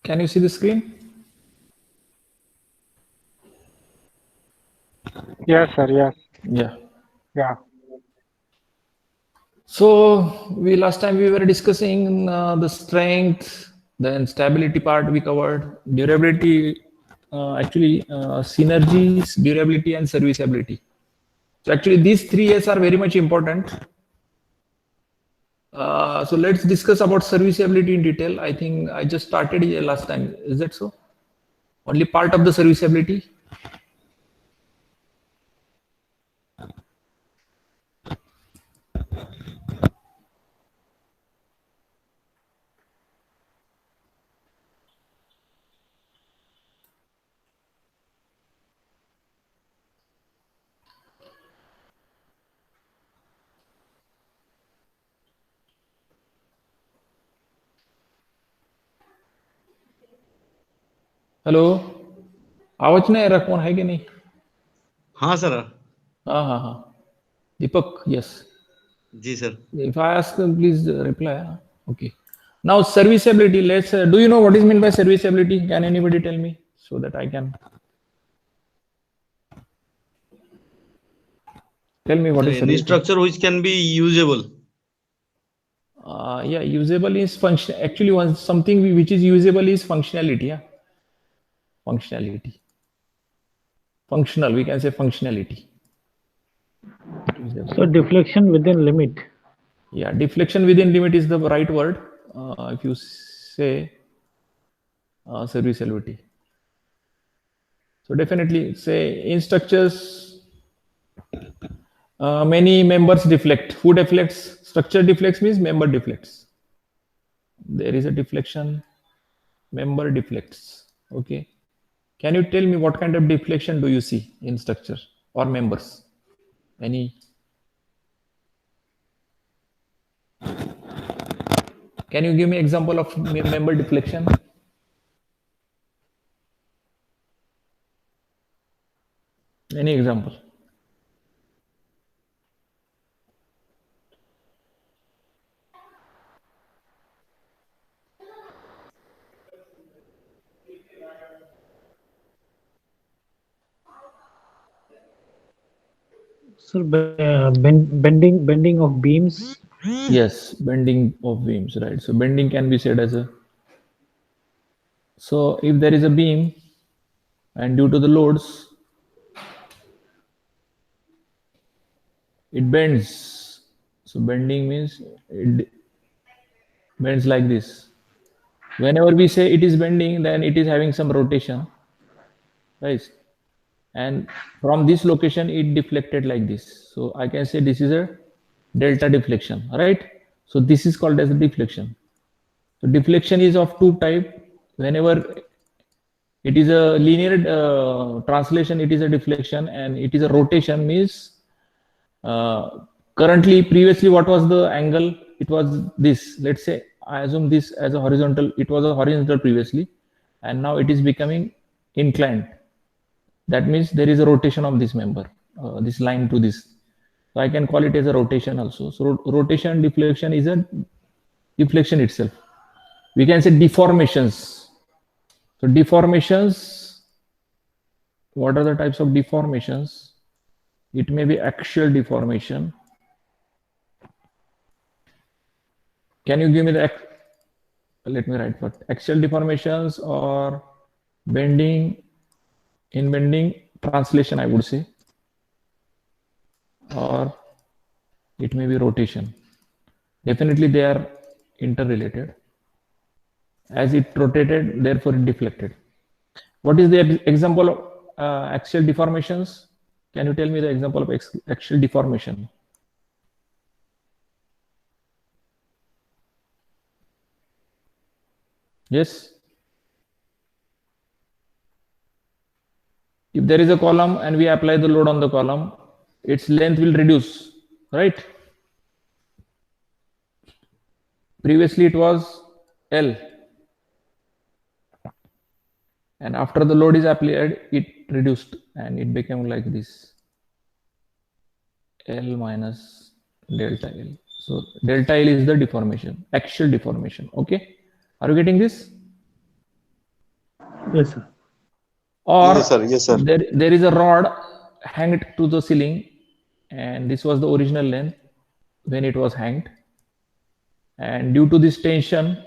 Can you see the screen? Yes, sir. Yes. Yeah. Yeah. So last time we were discussing the strength, then stability part we covered, durability, synergies, durability, and serviceability. So actually, these three A's are very much important. So let's discuss about serviceability in detail. I think I just started here last time. Is that so? Only part of the serviceability. Hello आवाज नहीं आ रहा कौन है कि नहीं हाँ sir हाँ Deepak yes ji sir if I ask please reply okay now serviceability let's do you know what is meant by serviceability can anybody tell me so that I can tell me what so is any serviceability structure which can be usable yeah usable is function actually one something which is usable is functionality yeah functionality functional we can say functionality so deflection within limit yeah deflection within limit is the right word if you say serviceability so definitely say in structures many members deflect who deflects structure deflects means member deflects there is a deflection member deflects okay can you tell me what kind of deflection do you see in structure or members any can you give me example of member deflection any example so bending of beams yes bending of beams right so bending can be said as a so if there is a beam and due to the loads it bends so bending means it bends like this whenever we say it is bending then it is having some rotation right and from this location it deflected like this so I can say this is a delta deflection right so this is called as a deflection so deflection is of two type whenever it is a linear translation it is a deflection and it is a rotation means currently previously what was the angle it was this let's say I assume this as a horizontal it was a horizontal previously and now it is becoming inclined that means there is a rotation of this member this line to this so I can call it as a rotation also so rotation deflection is a deflection itself we can say deformations so deformations what are the types of deformations it may be axial deformation can you give me the let me write what axial deformations or bending in bending translation I would say or it may be rotation definitely they are interrelated as it rotated therefore it deflected what is the example of axial deformations can you tell me the example of axial deformation yes if there is a column and we apply the load on the column its length will reduce right previously it was L and after the load is applied it reduced and it became like this L minus delta L so delta L is the deformation axial deformation okay are you getting this Yes, sir. Or Yes, sir. Yes, sir. there is a rod hanged to the ceiling, and this was the original length when it was hanged, and due to this tension,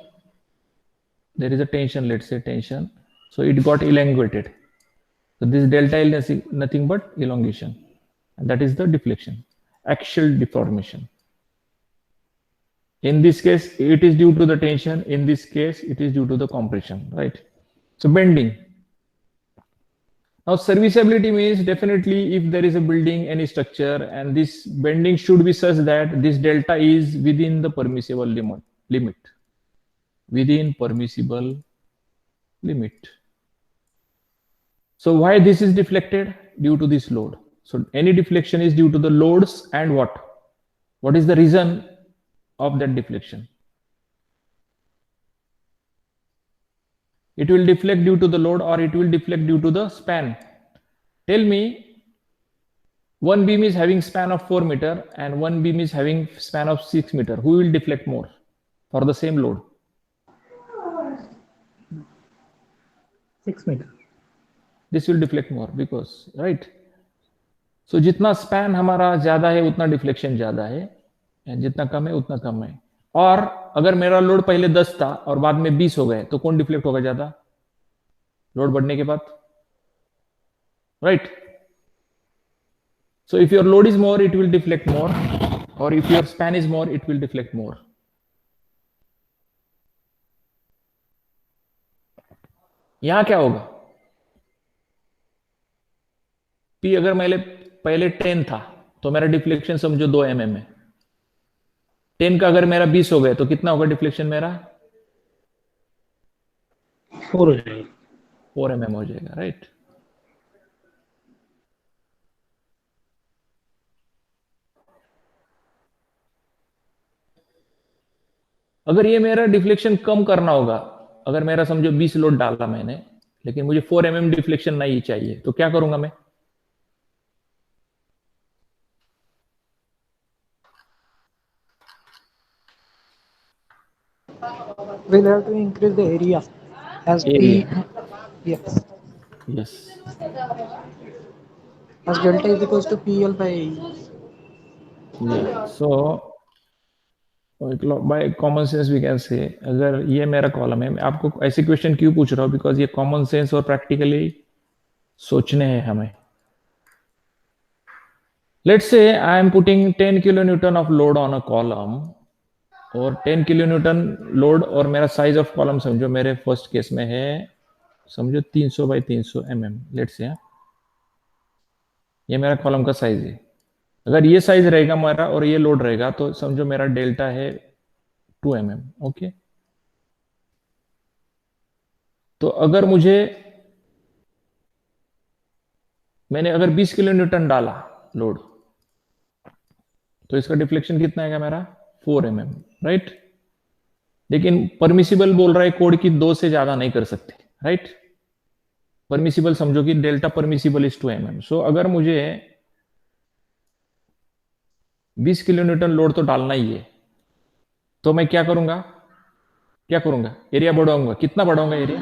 there is a tension, let's say tension, so it got elongated. So this delta is nothing but elongation, and that is the deflection, axial deformation. In this case, it is due to the tension. In this case, it is due to the compression, right? So bending. Now, serviceability means definitely if there is a building, any structure, and this bending should be such that this delta is within the permissible limit. Within permissible limit. So why this is deflected? Due to this load. So any deflection is due to the loads, and what? What is the reason of that deflection? It will deflect due to the load, or it will deflect due to the span. Tell me, one beam is having span of 4 meter and one beam is having span of 6 meter. Who will deflect more for the same load? 6 meter. This will deflect more because, right? So जितना span हमारा ज्यादा है उतना deflection ज्यादा है, and जितना कम है उतना कम है. और अगर मेरा लोड पहले 10 था और बाद में 20 हो गए तो कौन डिफ्लेक्ट होगा ज्यादा? लोड बढ़ने के बाद, right? So if your load is more, it will deflect more, or if your span is more, it will deflect more. यहां क्या होगा? P अगर मैंने पहले 10 था तो मेरा डिफ्लेक्शन समझो 2 mm है. 10 का अगर मेरा 20 हो गया तो कितना होगा डिफ्लेक्शन मेरा? 4 हो जाएगा. 4 mm हो जाएगा, राइट? अगर ये मेरा डिफ्लेक्शन कम करना होगा, अगर मेरा समझो 20 लोड डाला मैंने, लेकिन मुझे 4 mm डिफ्लेक्शन नहीं चाहिए, तो क्या करूंगा मैं? We'll have to increase the area as Area. P. Yes. Yes. As delta is equals to PL by AE. Yeah. So by common sense we can say, अगर ये मेरा कॉलम है, मैं आपको ऐसे क्वेश्चन क्यों पूछ रहा हूँ? बिकॉज ये कॉमन सेंस और प्रैक्टिकली सोचने हैं हमें. Let's say I am putting 10 kilonewton of load on a column, और 10 kilonewton लोड, और मेरा साइज ऑफ कॉलम समझो मेरे फर्स्ट केस में है समझो 300 बाई 300 mm. लेट्स से ये मेरा कॉलम का साइज है. अगर ये साइज रहेगा मेरा और ये लोड रहेगा तो समझो मेरा डेल्टा है 2 mm. ओके, तो अगर मैंने अगर 20 किलोन्यूटन डाला लोड, तो इसका डिफ्लेक्शन कितना आएगा मेरा? 4 mm, राइट? लेकिन परमिसिबल बोल रहा है कोड की 2 से ज्यादा नहीं कर सकते, राइट? परमिसिबल समझो कि डेल्टा परमिसिबल इज 2 mm. सो अगर मुझे 20 किलोन्यूटन लोड तो डालना ही है, तो मैं क्या करूंगा? एरिया बढ़ाऊंगा. कितना बढ़ाऊंगा area?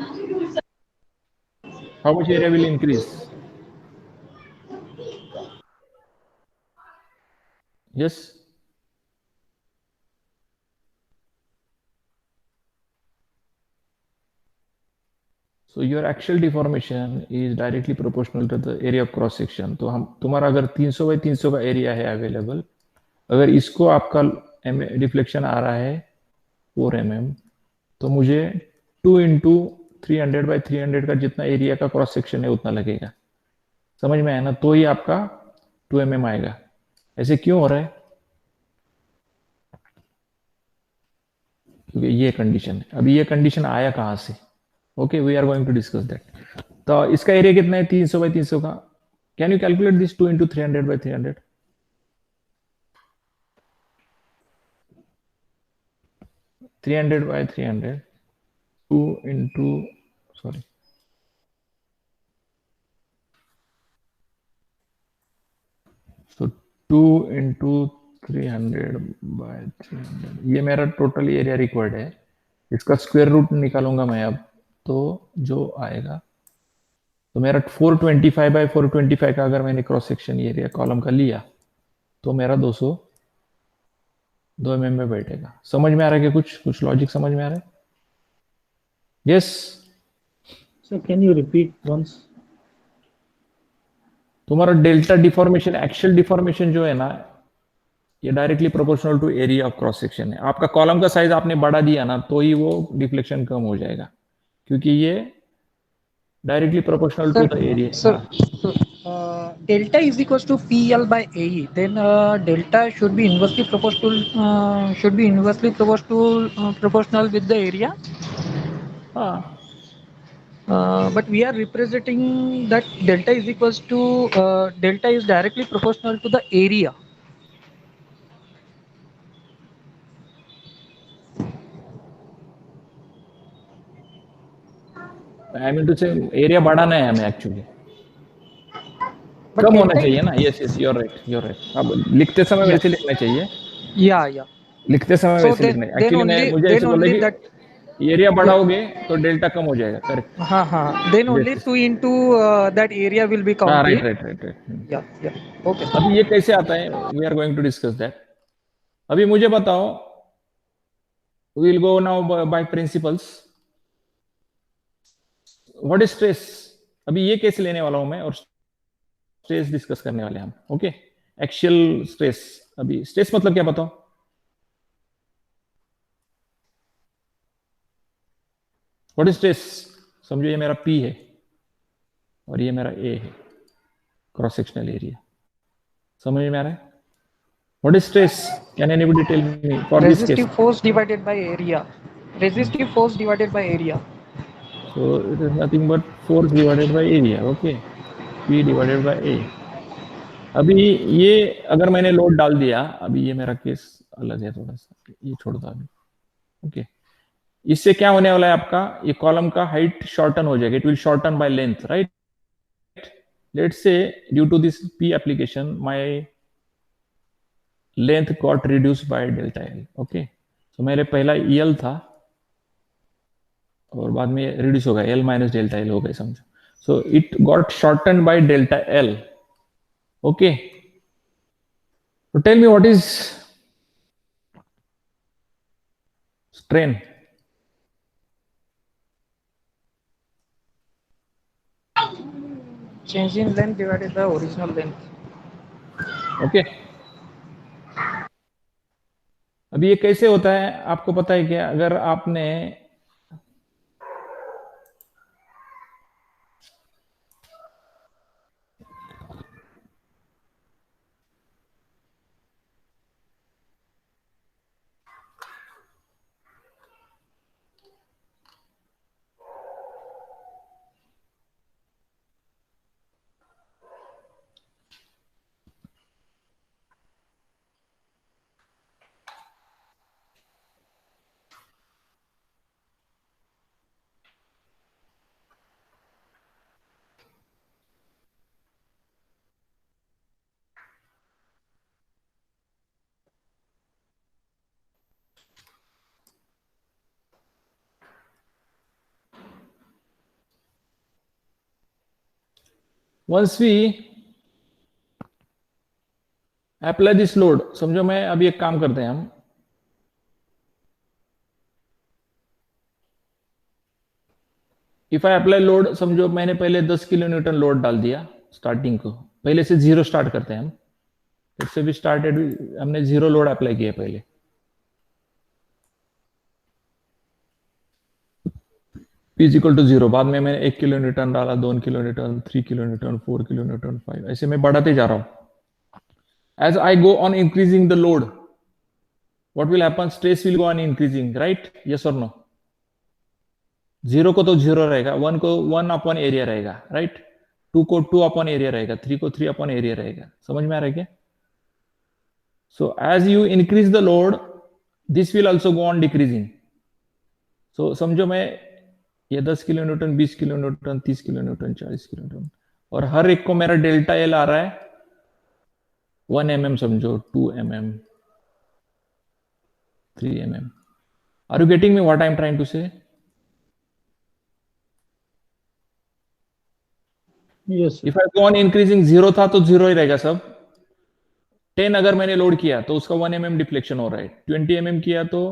How much area will increase? Yes. So your axial deformation is directly proportional to the area of cross section. तो तुम्हारा अगर 300 बाई 300 का एरिया है अवेलेबल, अगर इसको आपका डिफ्लेक्शन आ रहा है 4 mm, तो मुझे 2 into 300 बाई 300 का जितना एरिया का क्रॉस सेक्शन है उतना लगेगा. समझ में आया ना? तो ही आपका 2 mm आएगा. ऐसे क्यों हो रहा है? क्योंकि ये कंडीशन है. अभी ये कंडीशन आया कहां से? Okay, we are going to discuss that. तो इसका एरिया कितना है 300 बाई 300 का? Can you calculate this 2 into 300 by 300? by 300, 2 into, sorry, so 2 into 300 by 300, ये मेरा टोटल एरिया रिक्वायर्ड है. इसका स्क्वायर रूट निकालूंगा मैं अब, तो जो आएगा तो मेरा 425 बाय 425 का अगर मैंने क्रॉस सेक्शन एरिया कॉलम का लिया तो मेरा 2 mm में बैठेगा। समझ में आ रहा है कि कुछ लॉजिक समझ में आ रहा है? Yes. So can you repeat once? तुम्हारा डेल्टा डिफॉर्मेशन, एक्शियल डिफॉर्मेशन जो है ना, ये directly proportional to area of cross section है। आपका कॉलम का साइज आपने बढ़ा दिया ना तो ही वो डिफ्लेक्शन कम हो जाएगा, क्योंकि ये directly proportional to Sir, the area. sir, so, delta is equals to PL by AE. Then delta should be inversely proportional with the area. हाँ, But we are representing that delta is equals to delta is directly proportional to the area. I mean to say area बढ़ाना है हमें actually, But कम होना delta चाहिए is, ना। Yes yes, you're right you're right. अब लिखते समय yeah, वैसे लिखना चाहिए, yeah. लिखते समय So वैसे लिखना है। then एक्चुअली मैं only मुझे then ऐसे बोला only कि that, एरिया yeah. बढ़ाओगे तो डेल्टा कम हो जाएगा। Correct. Then yes only yes. 2 into that area will be हाँ, right counted. Right right right. Yeah. Okay, sir. अभी ये कैसे आता है, we are going to discuss that. अभी मुझे बताओ, will go now by principles. What is stress? अभी ये केस लेने वाला हूं मैं और स्ट्रेस डिस्कस करने वाले हैं हम। Okay, axial stress. अभी स्ट्रेस मतलब क्या बताओ? What is stress? समझो ये मेरा P है और ये मेरा A है, क्रॉस सेक्शनल एरिया। समझ में आ रहा है? What is stress? Can anybody tell me for this case? Resistive force divided by area. Resistive force divided by area. So it is nothing but force divided by area. Okay, P divided by A. अभी ये अगर मैंने load डाल दिया, अभी ये मेरा case अलग है थोड़ा सा, ये छोड़ दो अभी। ओके, इससे क्या होने वाला है आपका, ये कॉलम का हाइट शॉर्टन हो जाएगा। It will shorten by length, right? Let's say due to this P application my length got reduce by delta L। Okay, तो मेरे पहला EL था और बाद में रिड्यूस होगा, L माइनस डेल्टा L हो गए समझो। So it got shorten by delta L। Okay, तो tell me what is strain? Change in length divided by original length. Okay, अभी ये कैसे होता है आपको पता है क्या? अगर आपने once we apply this load, समझो मैं अभी एक काम करते हैं हम, इफ आई अप्लाई लोड, समझो मैंने पहले 10 किलो न्यूटन लोड डाल दिया स्टार्टिंग को, पहले से जीरो स्टार्ट करते हैं हम। इससे भी स्टार्टेड, हमने जीरो लोड अप्लाई किया पहले। P is equal to zero, बाद में मैंने 1 किलो न्यूटन डाला, 2 kilo newton, 3 kilo newton, 4 kilo newton, 5, ऐसे मैं बढ़ाते जा रहा हूं। As I go on increasing the load, what will happen? Stress will go on increasing, right? Yes और नो? जीरो को तो जीरो रहेगा, 1 को 1 अपॉन एरिया रहेगा, राइट? 2 को 2 अपॉन एरिया रहेगा, 3 को 3 अपॉन एरिया रहेगा। समझ में आ रहा है क्या? So as you increase the load, this will also go on decreasing. So समझो मैं ये 10 kilo newton, 20 kilo newton, 30 kilo newton, 40 kilo newton, और हर एक को मेरा डेल्टा L आ रहा है 1 mm, समझो 2 mm, 3 mm। Are you getting me what I am trying to say? Yes, sir. If I go on increasing, 0 था तो 0 ही रहेगा सब। 10 अगर मैंने लोड किया तो उसका 1 mm डिफ्लेक्शन हो रहा है, 20 mm किया तो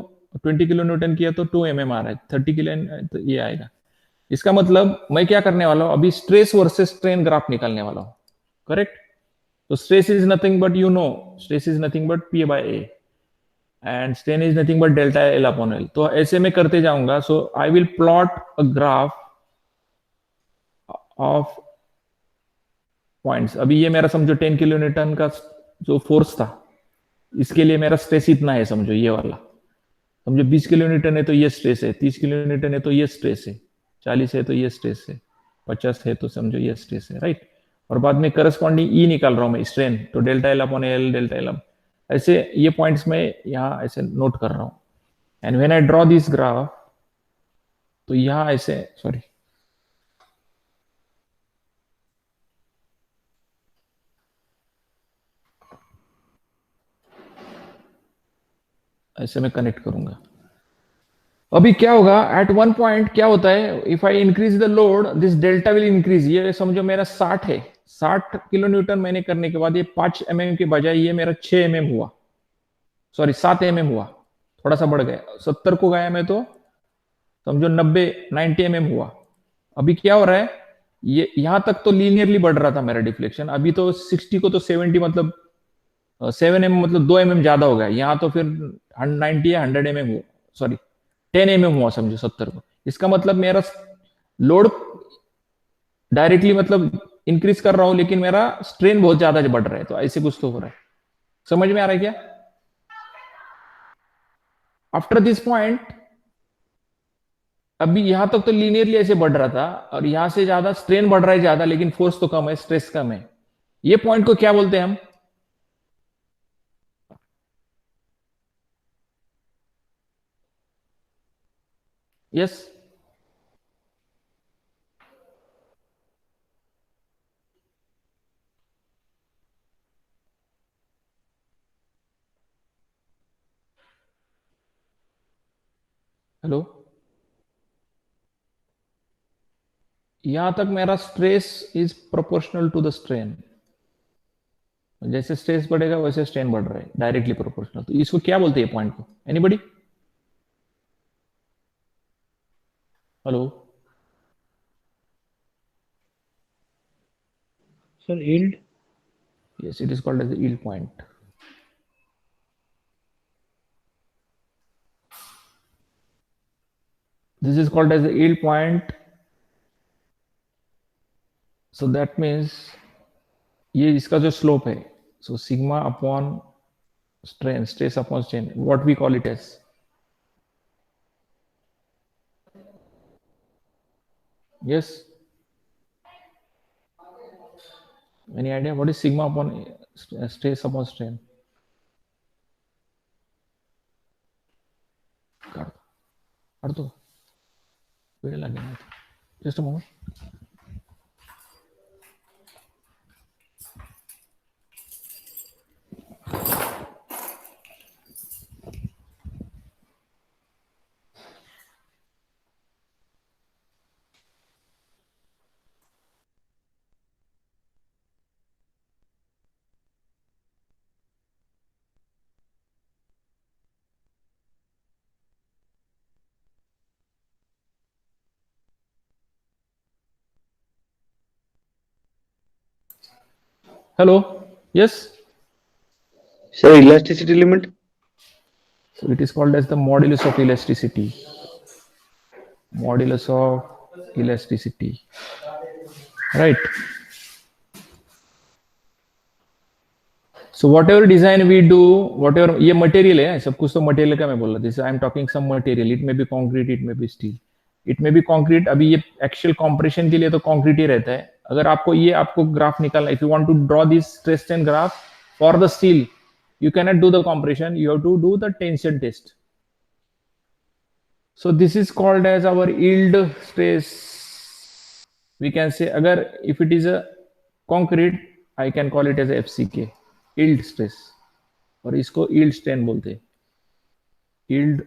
20 किलो न्यूटन किया तो 2 mm आ रहा है, 30 किलो तो ये आएगा। इसका मतलब मैं क्या करने वाला हूं, अभी स्ट्रेस वर्सेस स्ट्रेन ग्राफ निकालने वाला हूं, करेक्ट। तो stress is nothing but, you know, stress is nothing but P by A and strain is nothing but delta L upon L। तो ऐसे में करते जाऊंगा। So I will plot a graph of points. अभी ये मेरा समझो 10 किलो न्यूटन का जो फोर्स था, इसके लिए मेरा स्ट्रेस इतना है, समझो ये वाला। समझो 20 किलो न्यूटन है तो ये स्ट्रेस है, 30 किलो न्यूटन है तो ये स्ट्रेस है, 40 है तो ये स्ट्रेस है, 50 है तो समझो ये स्ट्रेस है, राइट। और बाद में करस्पॉन्डिंग ई निकाल रहा हूं मैं, स्ट्रेन, तो delta L upon L, delta L. ऐसे ये पॉइंट्स में यहाँ ऐसे नोट कर रहा हूं। And when I draw this graph, तो यहाँ ऐसे, सॉरी, ऐसे मैं कनेक्ट करूंगा। अभी क्या होगा, एट वन पॉइंट क्या होता है, if I increase the load this delta will increase. ये समझो मेरा 60 है, 60 किलो न्यूटन मैंने करने के बाद ये 5 mm के बजाय ये मेरा 6 mm हुआ, सॉरी 7 mm हुआ, थोड़ा सा बढ़ गया। 70 को गया मैं तो समझो 90 90 mm हुआ। अभी क्या हो रहा है, ये यहां तक तो लीनियरली बढ़ रहा था मेरा डिफ्लेक्शन, अभी तो 60 को तो 70 मतलब 7 mm मतलब 2 mm ज्यादा हो गया। यहाँ तो फिर 90 या 100 mm हुआ, सॉरी 10 mm हुआ समझो 70 को। इसका मतलब मेरा लोड डायरेक्टली मतलब इंक्रीज कर रहा हूं, लेकिन मेरा स्ट्रेन बहुत ज्यादा बढ़ रहा है। तो ऐसे कुछ तो हो रहा है, समझ में आ रहा है क्या। आफ्टर दिस पॉइंट, अभी यहां तक तो लीनियरली ऐसे बढ़ रहा था, और यहां से ज्यादा स्ट्रेन बढ़ रहा है ज्यादा, लेकिन फोर्स तो कम है, स्ट्रेस कम है। ये पॉइंट को क्या बोलते हैं हम, यस, हेलो। यहां तक मेरा stress is proportional to the strain, जैसे स्ट्रेस बढ़ेगा वैसे स्ट्रेन बढ़ रहा है, डायरेक्टली प्रोपोर्शनल। तो इसको क्या बोलते हैं पॉइंट को, anybody, hello. Sir, yield. Yes, it is called as the yield point. This is called as the yield point. So that means ये इसका जो स्लोप है, so sigma upon strain, stress upon strain, what we call it as, yes, any idea what is sigma upon stress upon strain? कर दो, वेळ लागेल, just a moment. Hello, yes. Sir, elasticity limit? So it is called as the modulus of elasticity. Modulus of elasticity, right. So whatever design we do, whatever ये material है, सब कुछ तो material का मैं बोल रहा, जैसे I am talking some material, it may be concrete, it may be steel, it may be concrete. अभी ये एक्चुअल कंप्रेशन के लिए तो कंक्रीट ही रहता है। अगर आपको ये आपको ग्राफ निकालना, if you want to draw this stress ten graph for the steel, you cannot do the compression, you have to do the tension test. So this is called as our yield stress, we can say. Agar if it is a concrete, I can call it as a FCK, yield stress, और इसको yield strain बोलते हैं, yield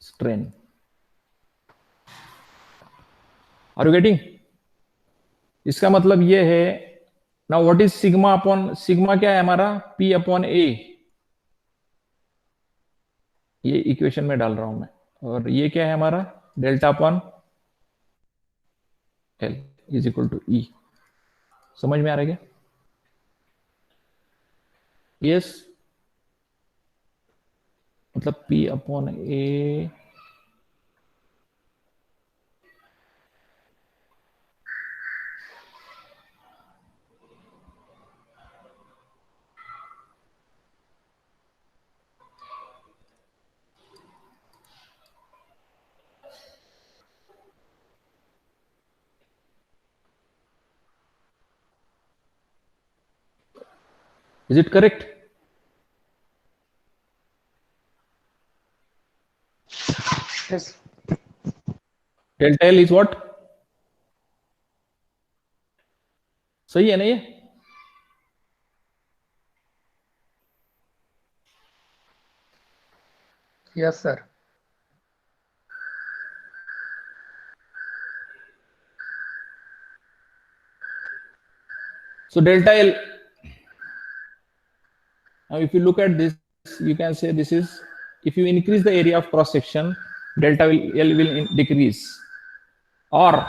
strain. Are you getting? इसका मतलब ये है, now what is sigma upon, sigma क्या है हमारा, P अपॉन A, ये इक्वेशन में डाल रहा हूं मैं, और ये क्या है हमारा, delta upon L is equal to E। समझ में आ रहा है क्या? यस, मतलब P upon A, is it correct? Yes. Delta L is what, सही है ना ये? Yes, sir. So delta L, now if you look at this, you can say this is, if you increase the area of cross section, delta L will decrease, or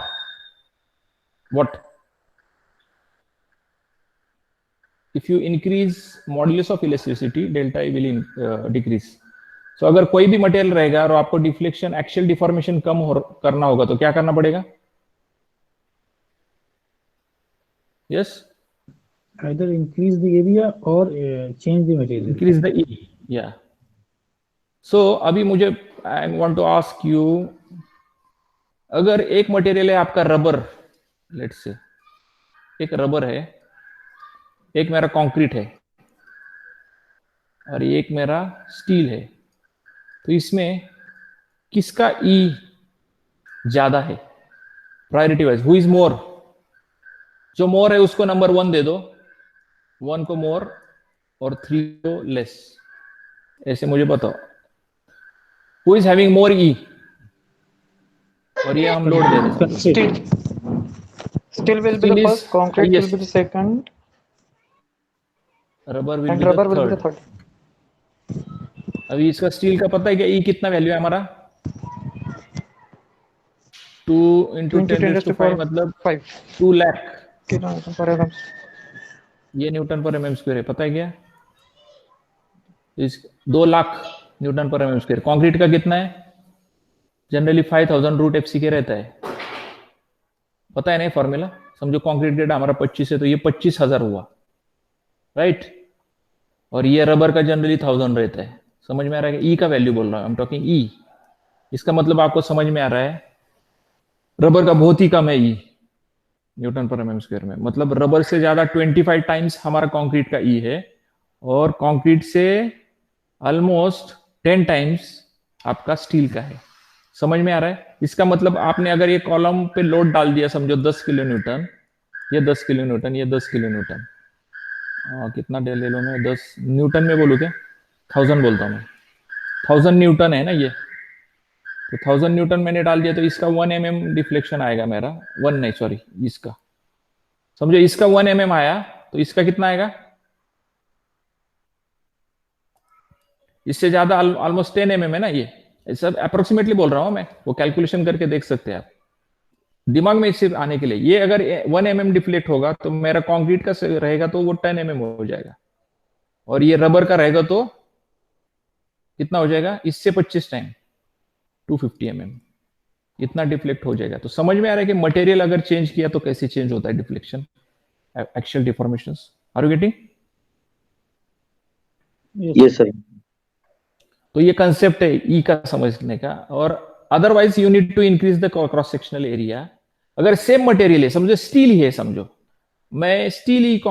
what, if you increase modulus of elasticity, delta will decrease. So अगर कोई भी material रहेगा और आपको deflection, axial deformation कम करना होगा तो क्या करना पड़ेगा? Yes, Either increase the area or change the material. increase the E, yeah. So अभी मुझे, I want to ask you, अगर एक मटेरियल है आपका रबर, लेट्स से एक रबर है, एक मेरा कंक्रीट है, और एक मेरा स्टील है, तो इसमें किसका ई ज्यादा है priority wise, who is more? जो मोर है उसको नंबर 1 दे दो, 1 को मोर और 3 को लेस, ऐसे मुझे बताओ, हु इज हैविंग मोर ई? और ये हम लोड दे दें, Steel will be Steel the is first, concrete will highest, be the second, rubber विल and be rubber the will be the third. third. अभी इसका स्टील का पता है क्या, ई कितना वैल्यू है हमारा? 2 इंटू 20 10 to to 5 मतलब 5 2 लाख, kilonewton per mm. ये न्यूटन पर एम स्क्वायर है, पता है क्या? इस 2 लाख न्यूटन पर एम स्क्वायर। कंक्रीट का कितना है? जनरली 5000 रूट एफसी के रहता है, पता है ना फॉर्मूला? समझो कंक्रीट ग्रेड हमारा 25 है तो ये 25,000 हुआ, राइट? और ये रबर का जनरली 1000 रहता है। समझ में आ रहा है? ई का वैल्यू बोल रहा हूं, आई एम टॉकिंग ई। इसका मतलब आपको समझ में आ रहा है, रबर का बहुत ही कम है ई न्यूटन पर एम स्क्वायर में, मतलब रबर से ज्यादा 25 टाइम्स हमारा कंक्रीट का ई है, और कंक्रीट से ऑलमोस्ट 10 टाइम्स आपका स्टील का है। समझ में आ रहा है? इसका मतलब आपने अगर ये कॉलम पे लोड डाल दिया, समझो 10 किलो न्यूटन, ये 10 किलो न्यूटन, ये 10 किलो न्यूटन, कितना डे ले लो मैं, 10 न्यूटन में बोलूँ क्या, 1000 बोलता हूँ मैं, 1000 न्यूटन है ना ये, तो 1000 न्यूटन मैंने डाल दिया तो इसका 1 mm डिफ्लेक्शन आएगा मेरा, 1 नहीं सॉरी, इसका समझो, इसका 1 mm आया तो इसका कितना आएगा? इससे ज्यादा ऑलमोस्ट 10 mm है ना ये, सब अप्रोक्सीमेटली बोल रहा हूं मैं, वो कैलकुलेशन करके देख सकते हैं आप दिमाग में सिर्फ आने के लिए। ये अगर 1 mm डिफ्लेक्ट होगा तो मेरा कंक्रीट का रहेगा तो वो 10 mm हो जाएगा, और ये रबर का रहेगा तो कितना हो जाएगा? इससे 25 टाइम 250 mm, इतना डिफ्लेक्ट हो जाएगा। तो समझ में आ रहा है कि मटेरियल अगर चेंज किया तो कैसे चेंज होता है deflection, axial deformations. Are you getting? Yes sir. तो ये कंसेप्ट है ई का समझने का। और otherwise you need to increase the cross sectional area. अगर सेम मटेरियल है, समझो स्टील ही है, समझो मैं स्टील ही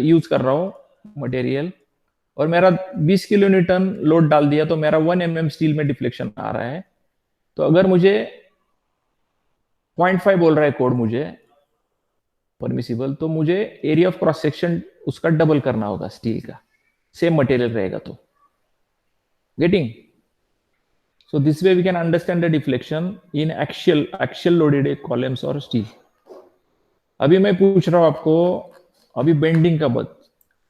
यूज कर रहा हूं मटेरियल, और मेरा 20 किलो न्यूटन लोड डाल दिया तो मेरा 1 mm स्टील में डिफ्लेक्शन आ रहा है। तो अगर मुझे 0.5 बोल रहा है कोड मुझे परमिसिबल, तो मुझे एरिया ऑफ क्रॉस सेक्शन उसका डबल करना होगा स्टील का, सेम मटेरियल रहेगा तो। Getting? So this way we can understand the deflection in axial loaded columns or steel. अभी मैं पूछ रहा हूं आपको, अभी बेंडिंग का बात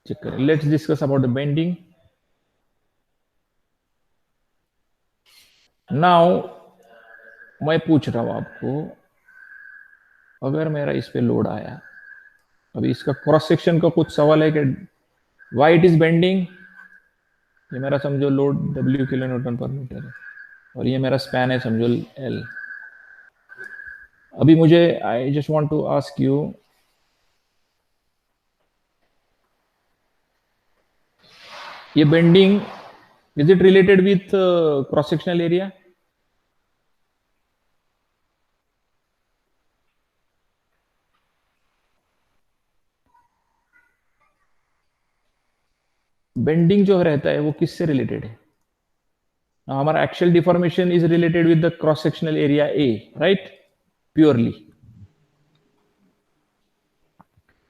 चेक करें. Let's discuss about the bending. Now मैं पूछ रहा हूं आपको, अगर मेरा इस पे लोड आया, अभी इसका क्रॉस सेक्शन का कुछ सवाल है कि व्हाई इट इज बेंडिंग. ये मेरा समझो लोड W किलो न्यूटन पर मीटर है और ये मेरा स्पैन है समझो L. अभी मुझे I just want to ask you, ये bending is it related with cross sectional area? Bending जो रहता है वो किससे रिलेटेड है? हमारा axial deformation is related with the cross sectional area A, right, purely.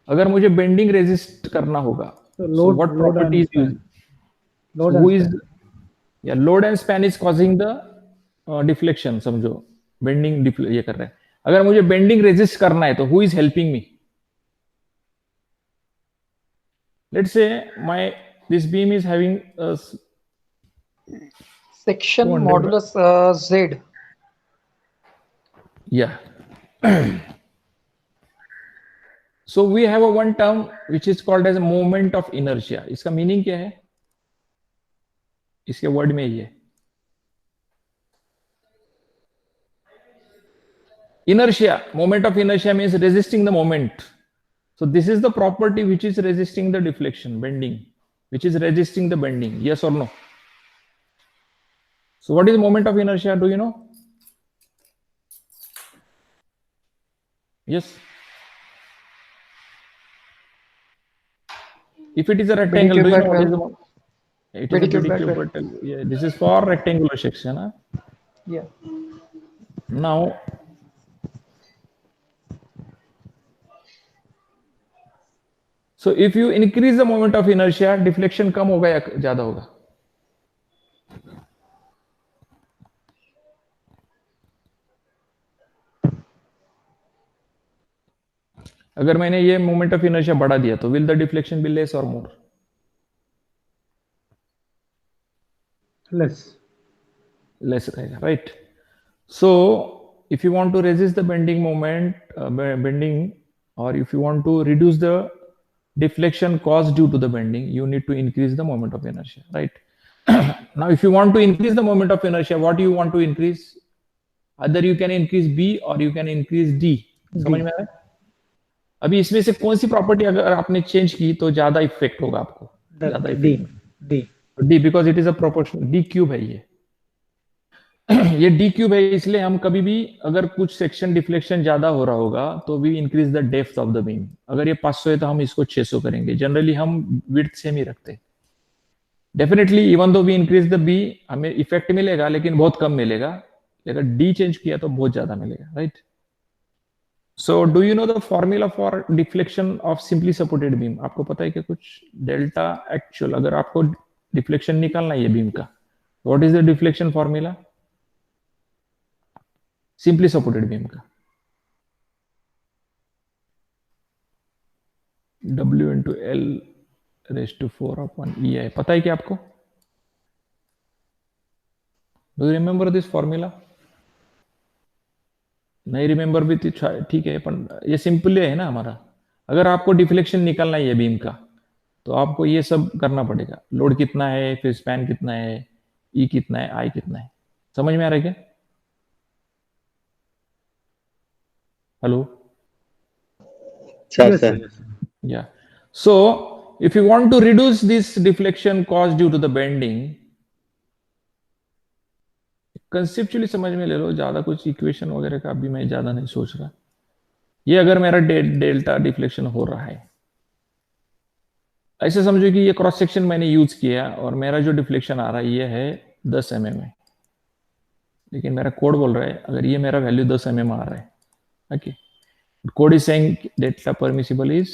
अगर मुझे बेंडिंग रेजिस्ट करना होगा, so what properties use, so who is, yeah, load and span is causing the deflection, समझो बेंडिंग ये कर रहा है. अगर मुझे बेंडिंग रेजिस्ट करना है तो who is helping me? Let's say this beam is having a section 200 modulus Z. Yeah. So we have a one term which is called as a moment of inertia. इसका meaning क्या है? इसके word में ये inertia, moment of inertia means resisting the moment. So this is the property which is resisting the deflection, bending, which is resisting the bending. Yes or no? So what is moment of inertia? Do you know? Yes. If it is a rectangle, do you know what is the moment? It is a BD cube, but yeah, this is for rectangular section. Huh? Yeah. Now, so if you increase the moment of inertia, deflection कम होगा या ज्यादा होगा? अगर मैंने ये moment of inertia बढ़ा दिया तो will the deflection be less और मोर? लेस रहेगा, right. So if you want to resist the bending moment, bending, और if you want to reduce the deflection caused due to the bending, you need to increase the moment of inertia, right? Now if you want to increase the moment of inertia, what do you want to increase? Either you can increase B or you can increase D. समझ में आ रहा है? अभी इसमें से कौन सी property अगर आपने चेंज की तो ज्यादा इफेक्ट होगा आपको? ज्यादा effect D, because it is a proportional. D cube है ये. ये डी क्यूब है, इसलिए हम कभी भी अगर कुछ सेक्शन डिफ्लेक्शन ज्यादा हो रहा होगा तो we increase the depth of the beam. अगर ये 500 है तो हम इसको 600 करेंगे. जनरली हम विड्थ सेम ही रखते हैं. Definitely even though we increase the B, हमें इफेक्ट मिलेगा लेकिन बहुत कम मिलेगा. अगर डी चेंज किया तो बहुत ज्यादा मिलेगा, right? So do you know the formula for deflection of simply supported beam? आपको पता है कि कुछ डेल्टा एक्चुअल, अगर आपको डिफ्लेक्शन निकालना है ये बीम का, what is the deflection formula simply supported beam का? W into L raise to 4/E है. पता है क्या आपको? Do you remember this formula? नहीं रिमेंबर भी ठीक है, पर ये सिंपल है ना हमारा. अगर आपको डिफ्लेक्शन निकालना है ये बीम का तो आपको ये सब करना पड़ेगा. लोड कितना है, फिर स्पैन कितना है, ई कितना है, आई कितना है. समझ में आ रहा है क्या? Hello? Sir, sir. Yeah. So, if you want to reduce this deflection caused due to the bending, conceptually समझ में ले लो, ज्यादा कुछ इक्वेशन वगैरह का भी मैं ज्यादा नहीं सोच रहा. ये अगर मेरा डेल्टा डिफ्लेक्शन हो रहा है, ऐसे समझो कि ये क्रॉस सेक्शन मैंने यूज किया और मेरा जो डिफ्लेक्शन आ रहा है ये है 10 mm है, लेकिन मेरा कोड बोल रहा है अगर ये मेरा वैल्यू 10 mm आ रहा है, okay, code is saying delta permissible is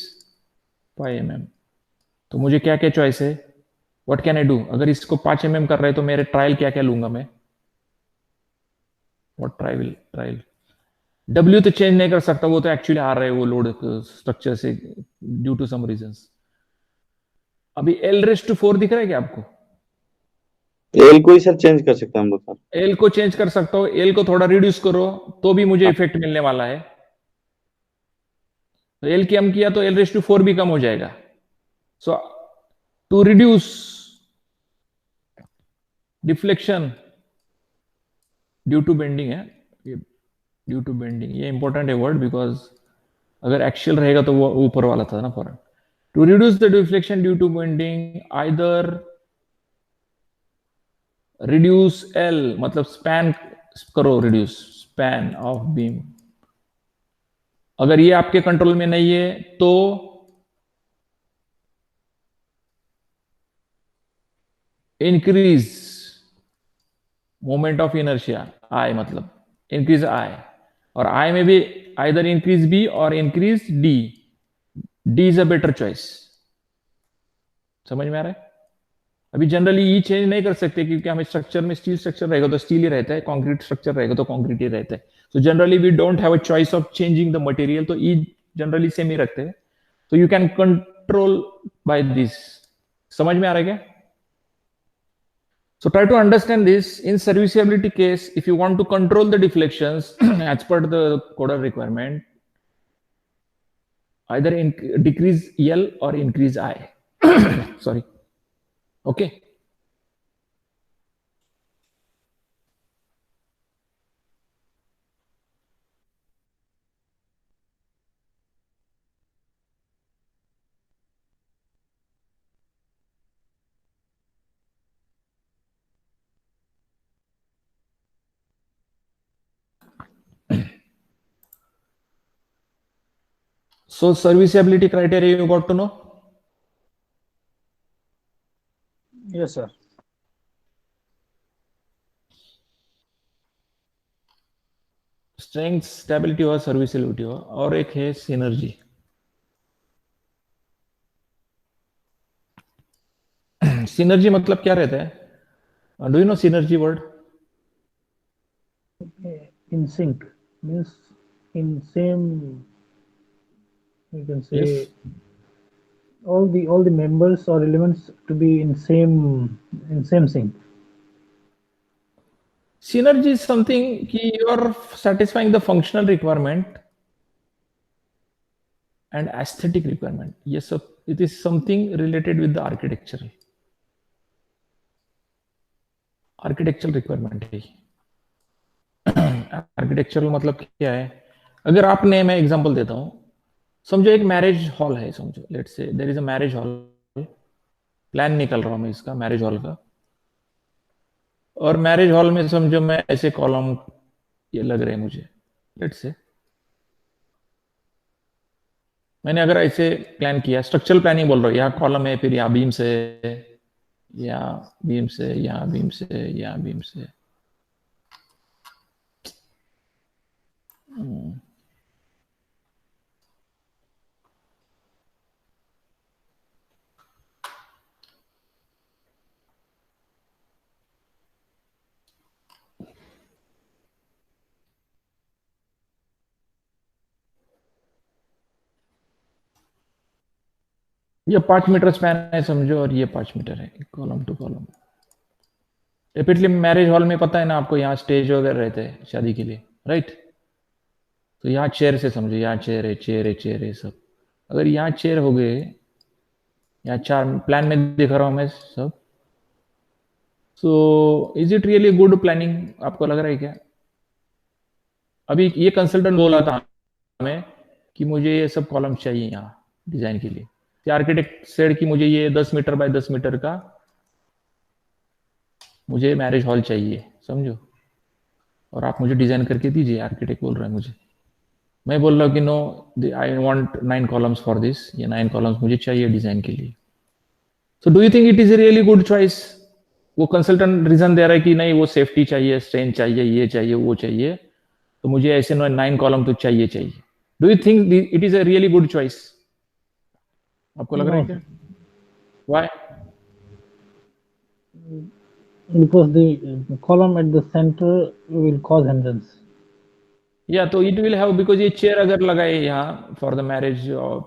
5 mm. तो मुझे क्या क्या चॉइस है? What can I do? अगर इसको 5 mm कर रहे हैं तो मेरे ट्रायल क्या क्या लूंगा मैं? What trial? W तो चेंज नहीं कर सकता, वो तो एक्चुअली आ रहा है वो लोड स्ट्रक्चर से ड्यू टू सम रीजंस। अभी L⁴ दिख रहा है क्या आपको? एल को ही सर चेंज कर सकते हैं हम लोग सर। L को चेंज कर सकता हो, L को थोड़ा रिड्यूस करो तो भी मुझे इफेक्ट मिलने वाला है। तो L कम किया तो L⁴ भी कम हो जाएगा। So to reduce deflection due to bending है, ड्यू टू बेंडिंग, ये इंपॉर्टेंट है वर्ड, बिकॉज अगर एक्शियल रहेगा तो वो ऊपर वाला था ना फॉरन। To reduce the deflection due to bending, either reduce L, मतलब स्पैन करो, रिड्यूस स्पैन ऑफ बीम। अगर ये आपके कंट्रोल में नहीं है तो increase moment of inertia, I, मतलब इंक्रीज I, और I में भी आइदर इंक्रीज B और increase D। D is a better choice. समझ में आ रहा है? अभी जनरली ई चेंज नहीं कर सकते क्योंकि हमें स्ट्रक्चर में स्टील स्ट्रक्चर रहेगा तो स्टील ही रहता है, कंक्रीट स्ट्रक्चर रहेगा तो कंक्रीट ही रहता है। So generally we don't have a choice of changing the material, तो ई जनरली सेम ही रखते हैं। तो you can control by this. समझ में आ रहा है क्या? So try to understand this. In serviceability case, if you want to control the deflections as per the coder requirement, either decrease L or increase I. Sorry. Okay. So serviceability criteria you got to know? Yes, sir. Strength, stability और serviceability हो, और एक है synergy. Synergy मतलब क्या रहता है? Do you know synergy word? In sync means in same, you can say, Yes. all the members or elements to be in same sync. Synergy is something कि you are satisfying the functional requirement and aesthetic requirement. Yes, so it is something related with the architectural requirement है। Architectural मतलब क्या है? अगर आपने, मैं example देता हूं, समझो एक मैरिज हॉल है, समझो let's say there is a marriage hall, plan निकल रहा हूं मैं इसका मैरिज हॉल का, और मैरिज हॉल में समझो मैं ऐसे कॉलम ये लग रहे हैं मुझे, लेट्स से मैंने अगर ऐसे प्लान किया, स्ट्रक्चरल प्लानिंग बोल रहा हूँ, यहाँ कॉलम है, फिर यहाँ बीम से, यहाँ बीम से, यहाँ बीम से, यहाँ बीम से, ये 5 मीटर स्पैन है समझो, और ये 5 मीटर है column two column. Typically marriage hall में पता है ना आपको, यहाँ स्टेज वगैरह रहते हैं शादी के लिए, राइट? तो यहाँ चेयर से समझो, यहाँ चेयर है, चेयर है, चेयर है सब। अगर यहाँ चेयर हो गए, यहाँ 4 प्लान में दिखा रहा हूँ मैं सब, so is it really good planning? आपको लग रहा है क्या? अभी ये कंसल्टेंट बोला था हमें कि मुझे ये सब कॉलम चाहिए यहाँ डिजाइन के लिए, आर्किटेक्ट सेड कि मुझे ये 10 मीटर बाय 10 मीटर का मुझे मैरिज हॉल चाहिए, समझो, और आप मुझे डिजाइन करके दीजिए। आर्किटेक्ट बोल रहा है मुझे, मैं बोल रहा हूँ कि no, I want 9 columns for this, ये 9 कॉलम्स मुझे चाहिए डिजाइन के लिए। So do you think it is a really good choice? वो कंसल्टेंट रीजन दे रहा है कि नहीं, वो सेफ्टी चाहिए, स्ट्रेंथ चाहिए, ये चाहिए, वो चाहिए, तो मुझे ऐसे 9 कॉलम तो चाहिए। Do you think it is a really good choice? आपको लग रहा है क्या? Why? Because the column at the center will cause hindrance. या तो इट विल हैव, बिकॉज ये चेयर अगर लगाए यहाँ for the marriage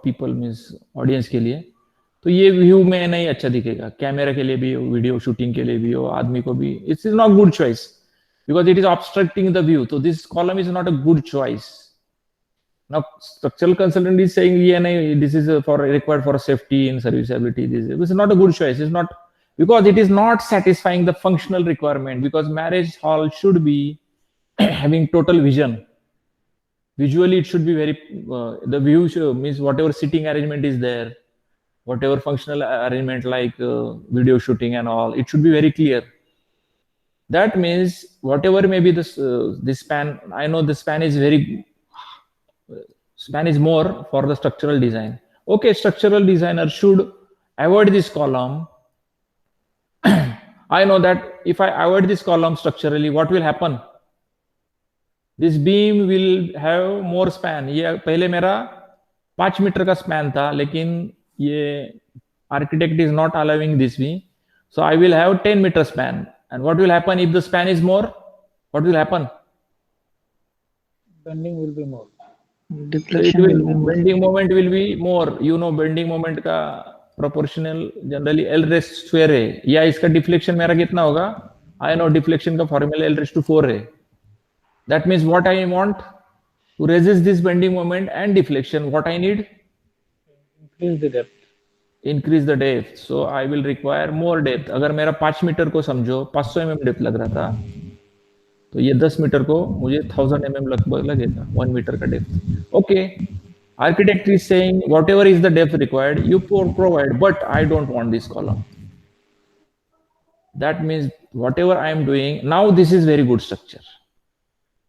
people means audience के लिए, तो ये व्यू में नहीं अच्छा दिखेगा, कैमरा के लिए भी, वीडियो शूटिंग के लिए भी, और आदमी को भी it's is not good choice because it is obstructing the view. So this column is not a good choice. Now structural consultant is saying yeah, this is for required for safety and serviceability. This is not a good choice. It's not, because it is not satisfying the functional requirement, because marriage hall should be having total vision. Visually it should be very the view means whatever sitting arrangement is there, whatever functional arrangement like video shooting and all, it should be very clear. That means whatever may be this span, I know the span is more for the structural design. Okay, structural designer should avoid this column. I know that if I avoid this column structurally, what will happen? This beam will have more span. ये पहले मेरा 5 metre का span था, लेकिन ये architect is not allowing this beam, so I will have 10 meter span. And what will happen if the span is more? What will happen? Bending will be more. Deflection will be more. Bending moment will be more. You know bending moment का proportional generally L raised square है, या इसका deflection मेरा कितना होगा? I know deflection का formula L raised to 4 है. That means what I want to resist this bending moment and deflection, what I need? Increase the depth. Increase the depth. So I will require more depth. अगर मेरा 5 metre को समझो 500 mm depth लग रहा था, तो ये 10 मीटर को मुझे 1000 mm लगभग लगेगा 1 मीटर का depth. Okay, architect is saying whatever is the depth required you provide, but I don't want this column. That means whatever I am doing now, this is very good structure.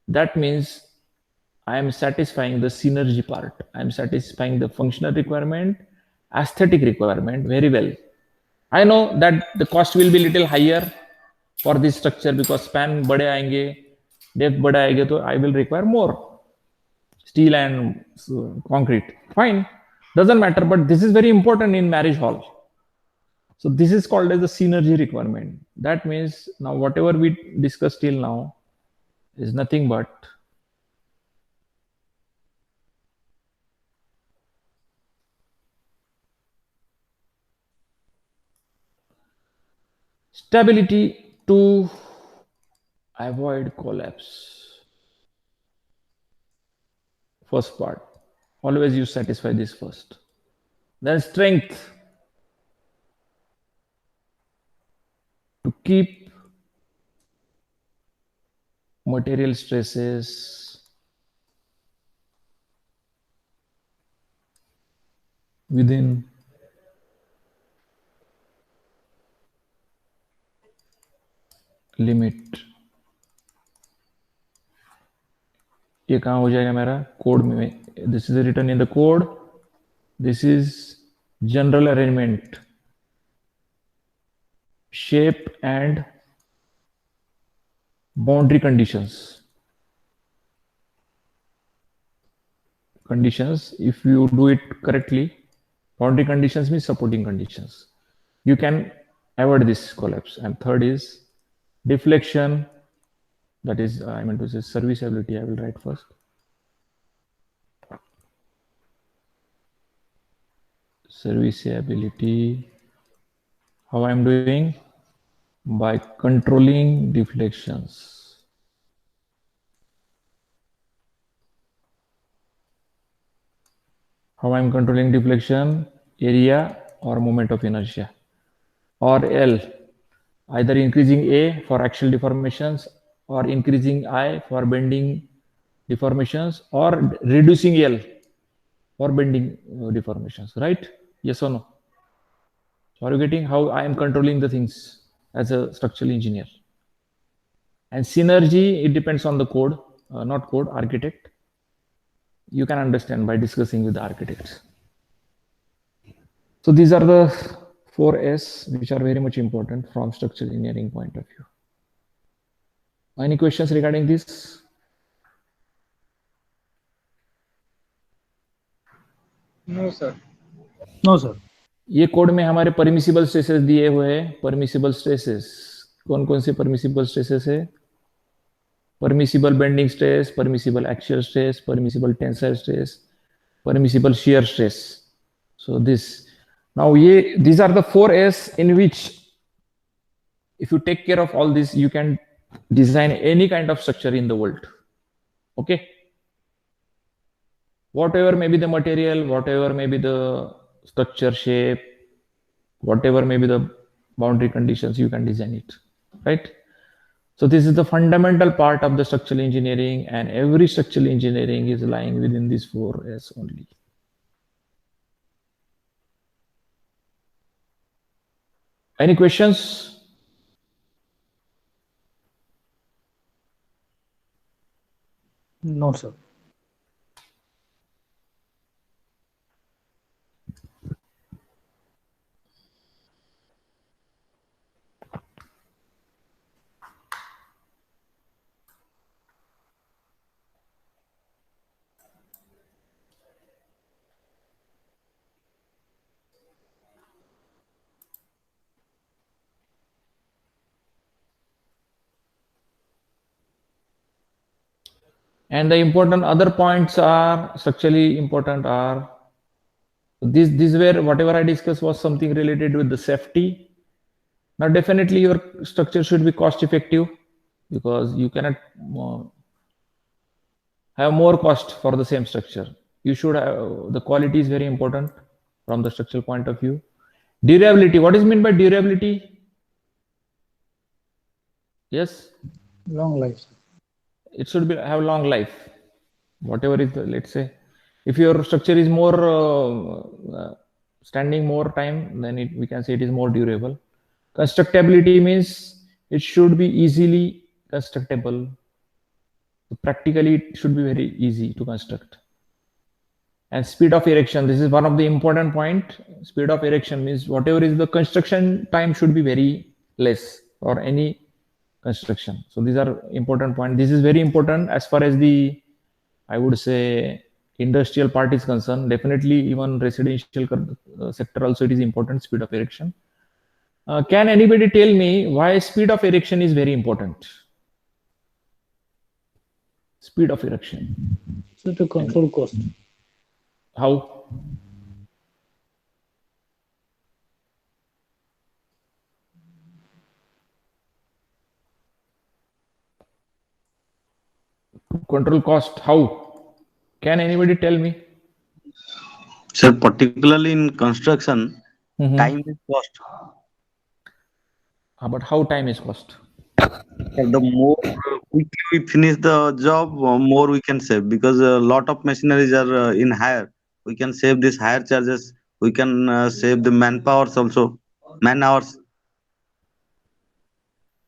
That means I am satisfying the synergy part. I am satisfying the functional requirement, aesthetic requirement very well. I know that the cost will be little higher for this structure because span बड़े आएंगे, depth बड़ा आएगा, तो I will require more steel and concrete. Fine, doesn't matter, but this is very important in marriage hall. So this is called as the synergy requirement. That means now whatever we discussed till now is nothing but stability to avoid collapse. First part, always you satisfy this first. Then strength, to keep material stresses within limit. ये कहाँ हो जाएगा मेरा code में? This is written in the code. This is general arrangement, shape and boundary conditions. If you do it correctly, boundary conditions means supporting conditions. You can avoid this collapse. And third is deflection. That is, I meant to say serviceability. I will write first. Serviceability. How I am doing? By controlling deflections. How I am controlling deflection? Area or moment of inertia, or L, either increasing A for axial deformations or increasing I for bending deformations, or reducing L for bending deformations, right? Yes or no? So are you getting how I am controlling the things as a structural engineer? And synergy, it depends on the code, not code, architect. You can understand by discussing with the architects. So these are the 4S which are very much important from structural engineering point of view. Any questions regarding this? No, sir. No, sir. ये code में हमारे permissible stresses दिए हुए हैं. Permissible stresses कौन कौन से permissible stresses है? permissible bending stress, permissible axial stress, permissible tensile stress, permissible shear stress. So these are the 4S in which if you take care of all this, you can design any kind of structure in the world. Okay. Whatever may be the material, whatever may be the structure shape, whatever may be the boundary conditions, you can design it, right? So this is the fundamental part of the structural engineering, and every structural engineering is lying within these 4S only. Any questions? No, sir. And the important other points are structurally important are this where whatever I discussed was something related with the safety. Now definitely your structure should be cost effective, because you cannot have more cost for the same structure. You should have, the quality is very important from the structural point of view. Durability, what is meant by durability? Yes, Long life. it should be have long life. Whatever is the, let's say, if your structure is more standing more time, then we can say it is more durable. Constructability means it should be easily constructible. So practically, it should be very easy to construct. And speed of erection, this is one of the important point. Speed of erection means whatever is the construction time should be very less for any construction. So these are important points. This is very important as far as the, I would say, industrial part is concerned. Definitely even residential sector also it is important, speed of erection. Can anybody tell me why speed of erection is very important? Speed of erection. So to control cost. How? Control cost, how? Can anybody tell me? Sir, particularly in construction, time is cost. But how time is cost? Sir, the more quickly we finish the job, more we can save, because a lot of machineries are in hire. We can save these hire charges. We can save the manpowers also, man hours.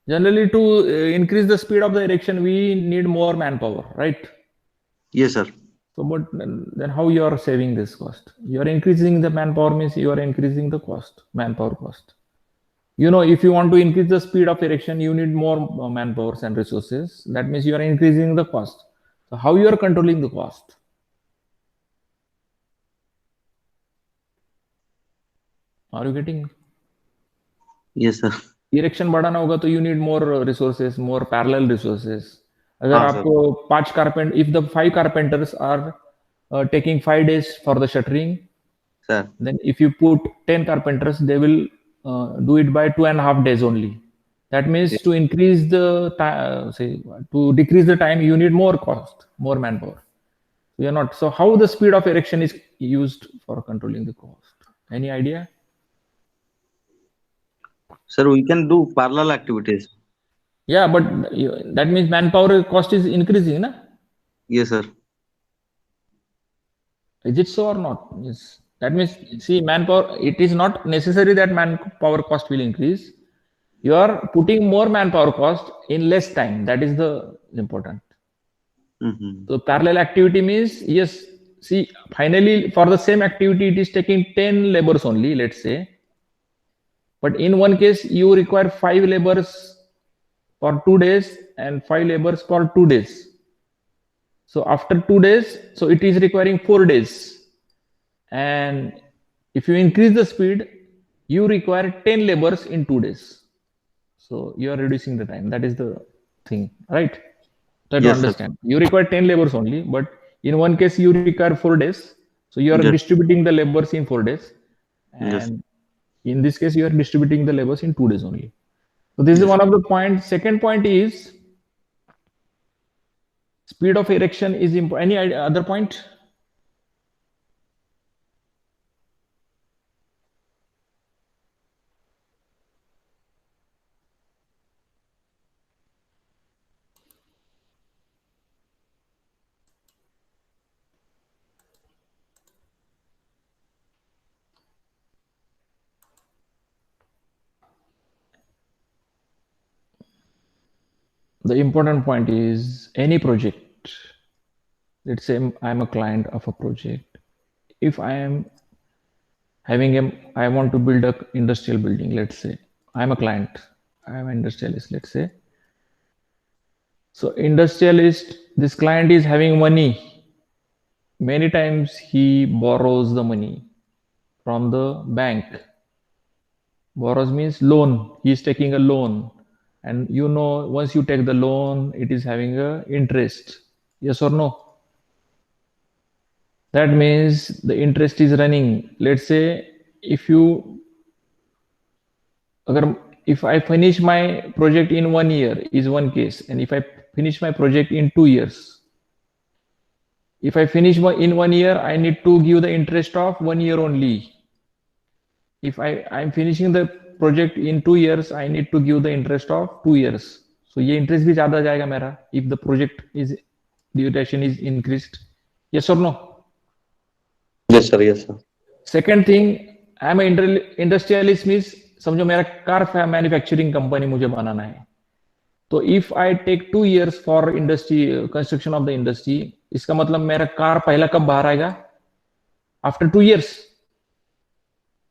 Generally, to increase the speed of the erection, we need more manpower, right? Yes, sir. So, but then how you are saving this cost? You are increasing the manpower means you are increasing the cost, manpower cost. You know, if you want to increase the speed of erection, you need more manpowers and resources. That means you are increasing the cost. So, how you are controlling the cost? Are you getting? Yes, sir. Erection बढ़ाना होगा तो you need more resources more parallel resources अगर हाँ, आपको 5 कारपेंट if the 5 carpenters are taking 5 days for the shuttering, Sir. then if you put 10 carpenters they will do it by 2.5 days only. That means to increase the to decrease the time you need more cost, more manpower. You are not. So how the speed of erection is used for controlling the cost? Any idea? Sir, we can do parallel activities. Yeah, but that means manpower cost is increasing, na? Yes, sir. Is it so or not? Yes. That means, see, manpower, it is not necessary that manpower cost will increase. You are putting more manpower cost in less time. That is the important. So parallel activity means, yes, see, finally for the same activity, it is taking 10 laborers only, let's say. But in one case, you require 5 laborers for 2 days and 5 laborers for 2 days. So after 2 days, so it is requiring 4 days. And if you increase the speed, you require 10 laborers in 2 days. So you are reducing the time. That is the thing, right? Try to Yes, sir. understand. You require 10 labors only, but in one case you require 4 days. So you are Yes. distributing the labors in 4 days. Yes. And in this case, you are distributing the labors in 2 days only. So this is Yes. one of the points. Second point is speed of erection is important. Any other point? The important point is any project. Let's say I'm a client of a project. If I am I want to build a industrial building. Let's say I'm a client. I'm an industrialist. Let's say. So industrialist, this client is having money. Many times he borrows the money from the bank. Borrows means loan. He is taking a loan. And you know, once you take the loan, it is having a interest. Yes or no? That means the interest is running. Let's say if I finish my project in 1 year is one case, and if I finish my project in 2 years, if I finish in 1 year, I need to give the interest of 1 year only. If I'm finishing the project in 2 years, I need to give the interest of 2 years. So ये interest भी ज़्यादा जाएगा मेरा if the project is duration is increased. Yes or no? Yes, sir. Yes, sir. Second thing, I'm an industrialist means समझो मेरा car manufacturing company मुझे बनाना है. तो if I take 2 years for industry construction of the industry, इसका मतलब मेरा car पहला कब बाहर आएगा? After 2 years.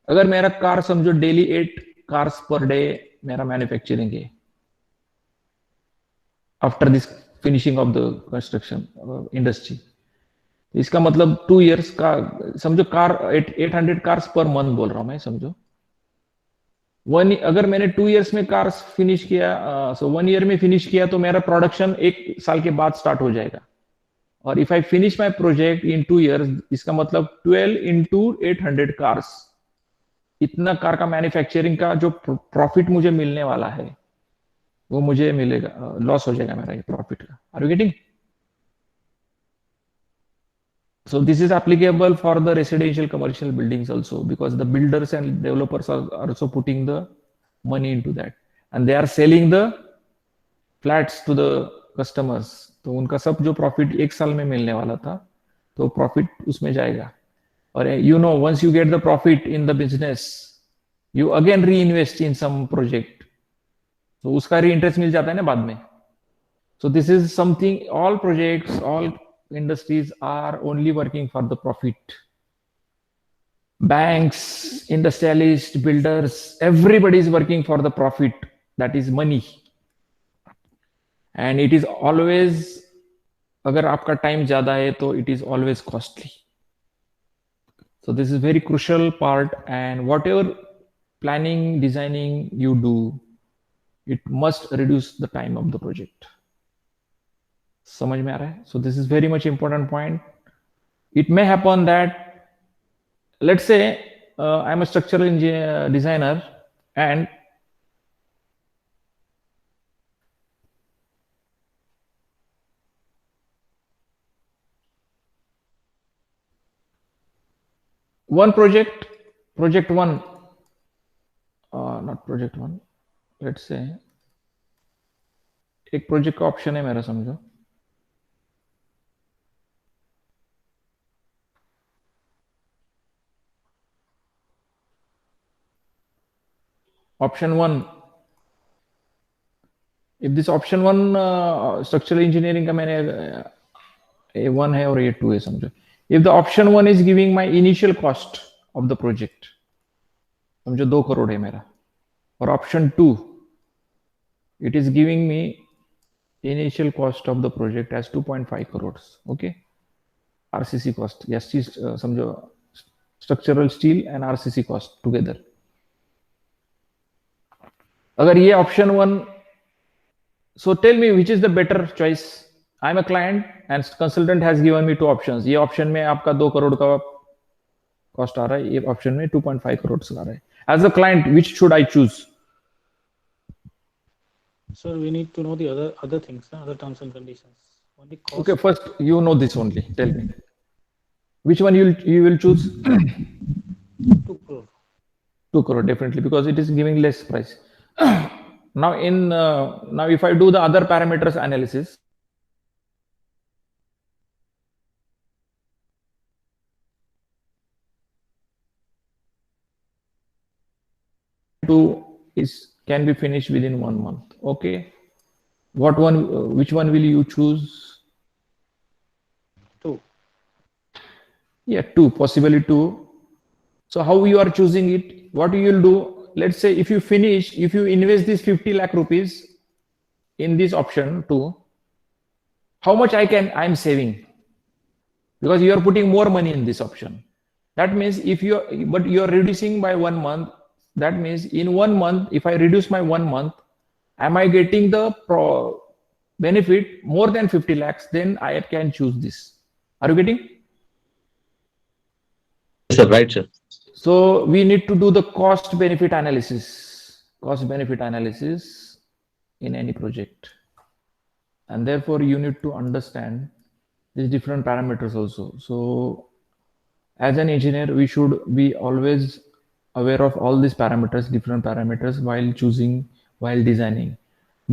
अगर मेरा कार समझो डेली 8 cars पर डे मेरा मैन्युफैक्चरिंग है after this finishing of the construction industry, इसका मतलब 2 years का समझो कार 800 cars पर मंथ बोल रहा हूं मैं. समझो अगर मैंने 2 years में कार्स फिनिश किया, सो 1 year में फिनिश किया, तो मेरा प्रोडक्शन 1 साल के बाद स्टार्ट हो जाएगा. और if I finish my project in 2 years, इसका मतलब 12 into 800 कार्स, इतना कार का मैन्युफैक्चरिंग का जो प्रॉफिट मुझे मिलने वाला है वो मुझे मिलेगा, लॉस हो जाएगा मेरा ये प्रॉफिट का. Are you getting? So this is applicable for the residential commercial buildings also, because the builders and developers are also putting the money into that, and they are selling the flats to the customers. तो उनका सब जो profit 1 साल में मिलने वाला था, तो प्रॉफिट उसमें जाएगा. और you know, once you get the profit in the business, you again reinvest in some project, तो उसका reinterest मिल जाता है ना बाद में. So this is something, all projects, all industries are only working for the profit. Banks, industrialists, builders, everybody is working for the profit, that is money. And it is always, अगर आपका time ज्यादा है तो it is always costly. So this is very crucial part, and whatever planning, designing you do, it must reduce the time of the project. समझ में आ रहा है? So this is very much important point. It may happen that, let's say I'm a structural engineer, designer, and one project one, not project one, let's say एक project का option है मेरा, समझो option 1. if this option 1 structural engineering का मैंने A1 है और A2 है, समझो. if the option 1 is giving my initial cost of the project, समझो 2 crore है मेरा, और option 2 it is giving me initial cost of the project as 2.5 crores. okay, RCC cost, yes, समझो structural steel and RCC cost together. अगर ये option 1, so tell me which is the better choice. I am a client and consultant has given me 2 options. ये option में आपका 2 करोड़ का cost आ रहा है, ये ऑप्शन में 2.5 करोड़ आ रहा है. As a client which should I choose? Sir, we need to know the other things, other terms and conditions. Only cost. Okay, first you know this only. Tell me, which one you will choose? 2 crore. 2 crore definitely, because it is giving less price. Now now if I do the other parameters analysis, can be finished within 1 month. Okay, what one? Which one will you choose? 2. Yeah, 2, possibly 2. So how you are choosing it? What you will do? Let's say if you invest this 50 lakh rupees in this option 2, how much I'm saving? Because you are putting more money in this option. That means but you are reducing by 1 month. That means in 1 month, if I reduce my 1 month, am I getting the benefit more than 50 lakhs? Then I can choose this. Are you getting? Yes, sir. Right, sir. So we need to do the cost benefit analysis in any project. And therefore you need to understand these different parameters also. So as an engineer, we should be always aware of all these parameters, different parameters, while designing.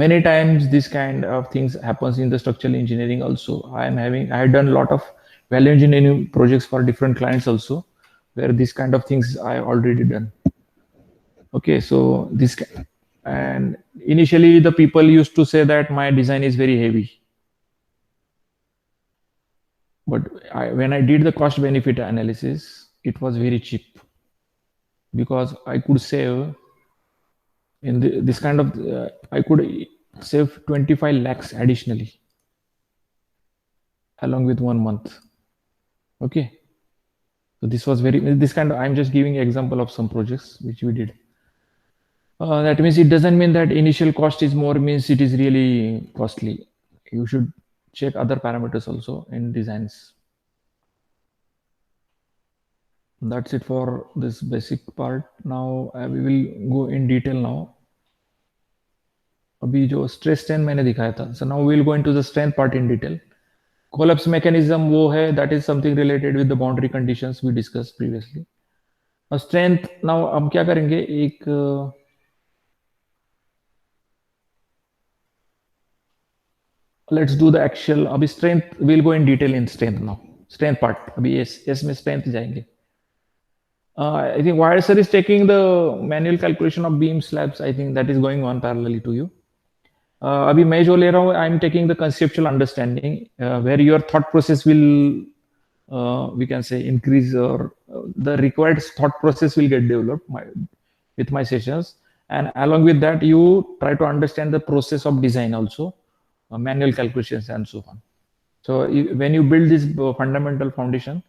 Many times this kind of things happens in the structural engineering also. I had done a lot of value engineering projects for different clients also, where this kind of things I already done. Okay, so and initially the people used to say that my design is very heavy. But when I did the cost benefit analysis, it was very cheap, because I could save in this kind of, I could save 25 lakhs additionally along with 1 month. Okay. So this was I'm just giving an example of some projects which we did. That means it doesn't mean that initial cost is more means it is really costly. You should check other parameters also in designs. That's it for this basic part. Now we will go in detail now. अभी जो stress strain मैंने दिखाया था. So now we will go into the strength part in detail. Collapse mechanism वो है, that is something related with the boundary conditions we discussed previously. Strength, now हम क्या करेंगे, एक let's do the axial. अभी strength, we'll go in detail in strength now. Strength part, अभी yes में strength जाएंगे. I think Wire sir is taking the manual calculation of beam slabs. I think that is going on parallelly to you. अभी मैं जो ले रहा हूँ, I am taking the conceptual understanding where your thought process will, we can say, increase, or the required thought process will get developed with my sessions. And along with that, you try to understand the process of design also, manual calculations and so on. So when you build this fundamental foundation,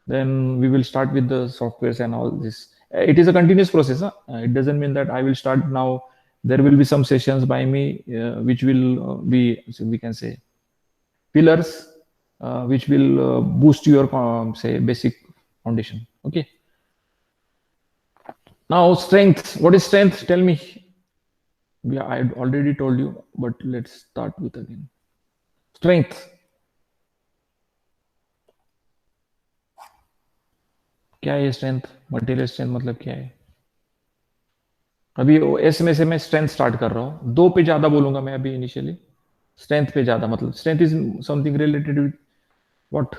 then we will start with the softwares and all this. It is a continuous process. It doesn't mean that I will start now. There will be some sessions by me which will be, so we can say, pillars which will boost your say basic foundation. Okay. Now strength. What is strength? Tell me. Yeah, I already told you, but let's start with again. Strength. क्या है strength? Material strength मतलब क्या है? अभी S में से मैं strength start कर रहा हूँ, 2 पे ज्यादा बोलूंगा मैं अभी इनिशियली. स्ट्रेंथ पे ज्यादा मतलब strength is something related with what?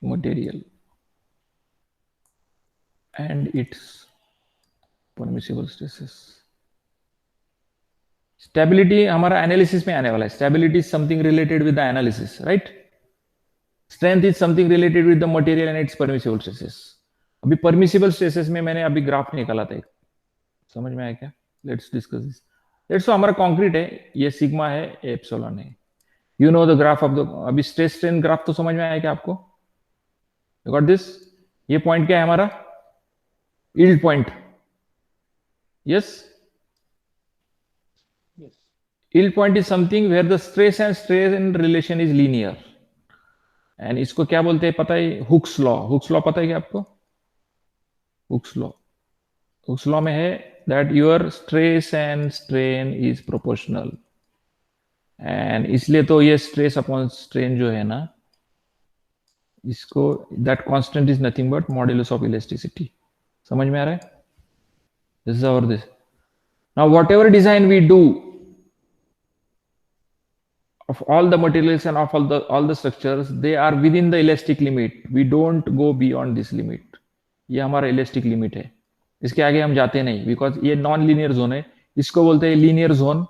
Material and its permissible stresses. Stability हमारा एनालिसिस में आने वाला है. Stability is something related with the analysis, right? Strength is something related with the material and it's permissible stresses. अभी permissible stresses में मैंने अभी graph निकाला था एक, समझ में आया क्या? Let's discuss this. लेट्स हमारा कंक्रीट है, ये सिग्मा है, एप्सिलॉन है. You know the graph of the, अभी स्ट्रेस स्ट्रेन ग्राफ तो समझ में आया क्या आपको? You got this? ये पॉइंट क्या है हमारा? Yield point. Yes, Yes. yield point is something where the stress and strain relation is linear. And इसको क्या बोलते हैं पता है? Hooke's law. हुक्स लॉ पता है क्या आपको? Hooke's law. हुक्स लॉ में है that your stress and strain is proportional. And इसलिए तो ये स्ट्रेस अपॉन स्ट्रेन जो है ना, इसको that constant is nothing but modulus of elasticity. समझ में आ रहा है? This is our this. Now whatever design we do of all the materials and of all the structures, they are within the elastic limit. We don't go beyond this limit. ये हमारा elastic limit है. इसके आगे हम जाते नहीं, because ये non linear zone है. इसको बोलते हैं linear zone.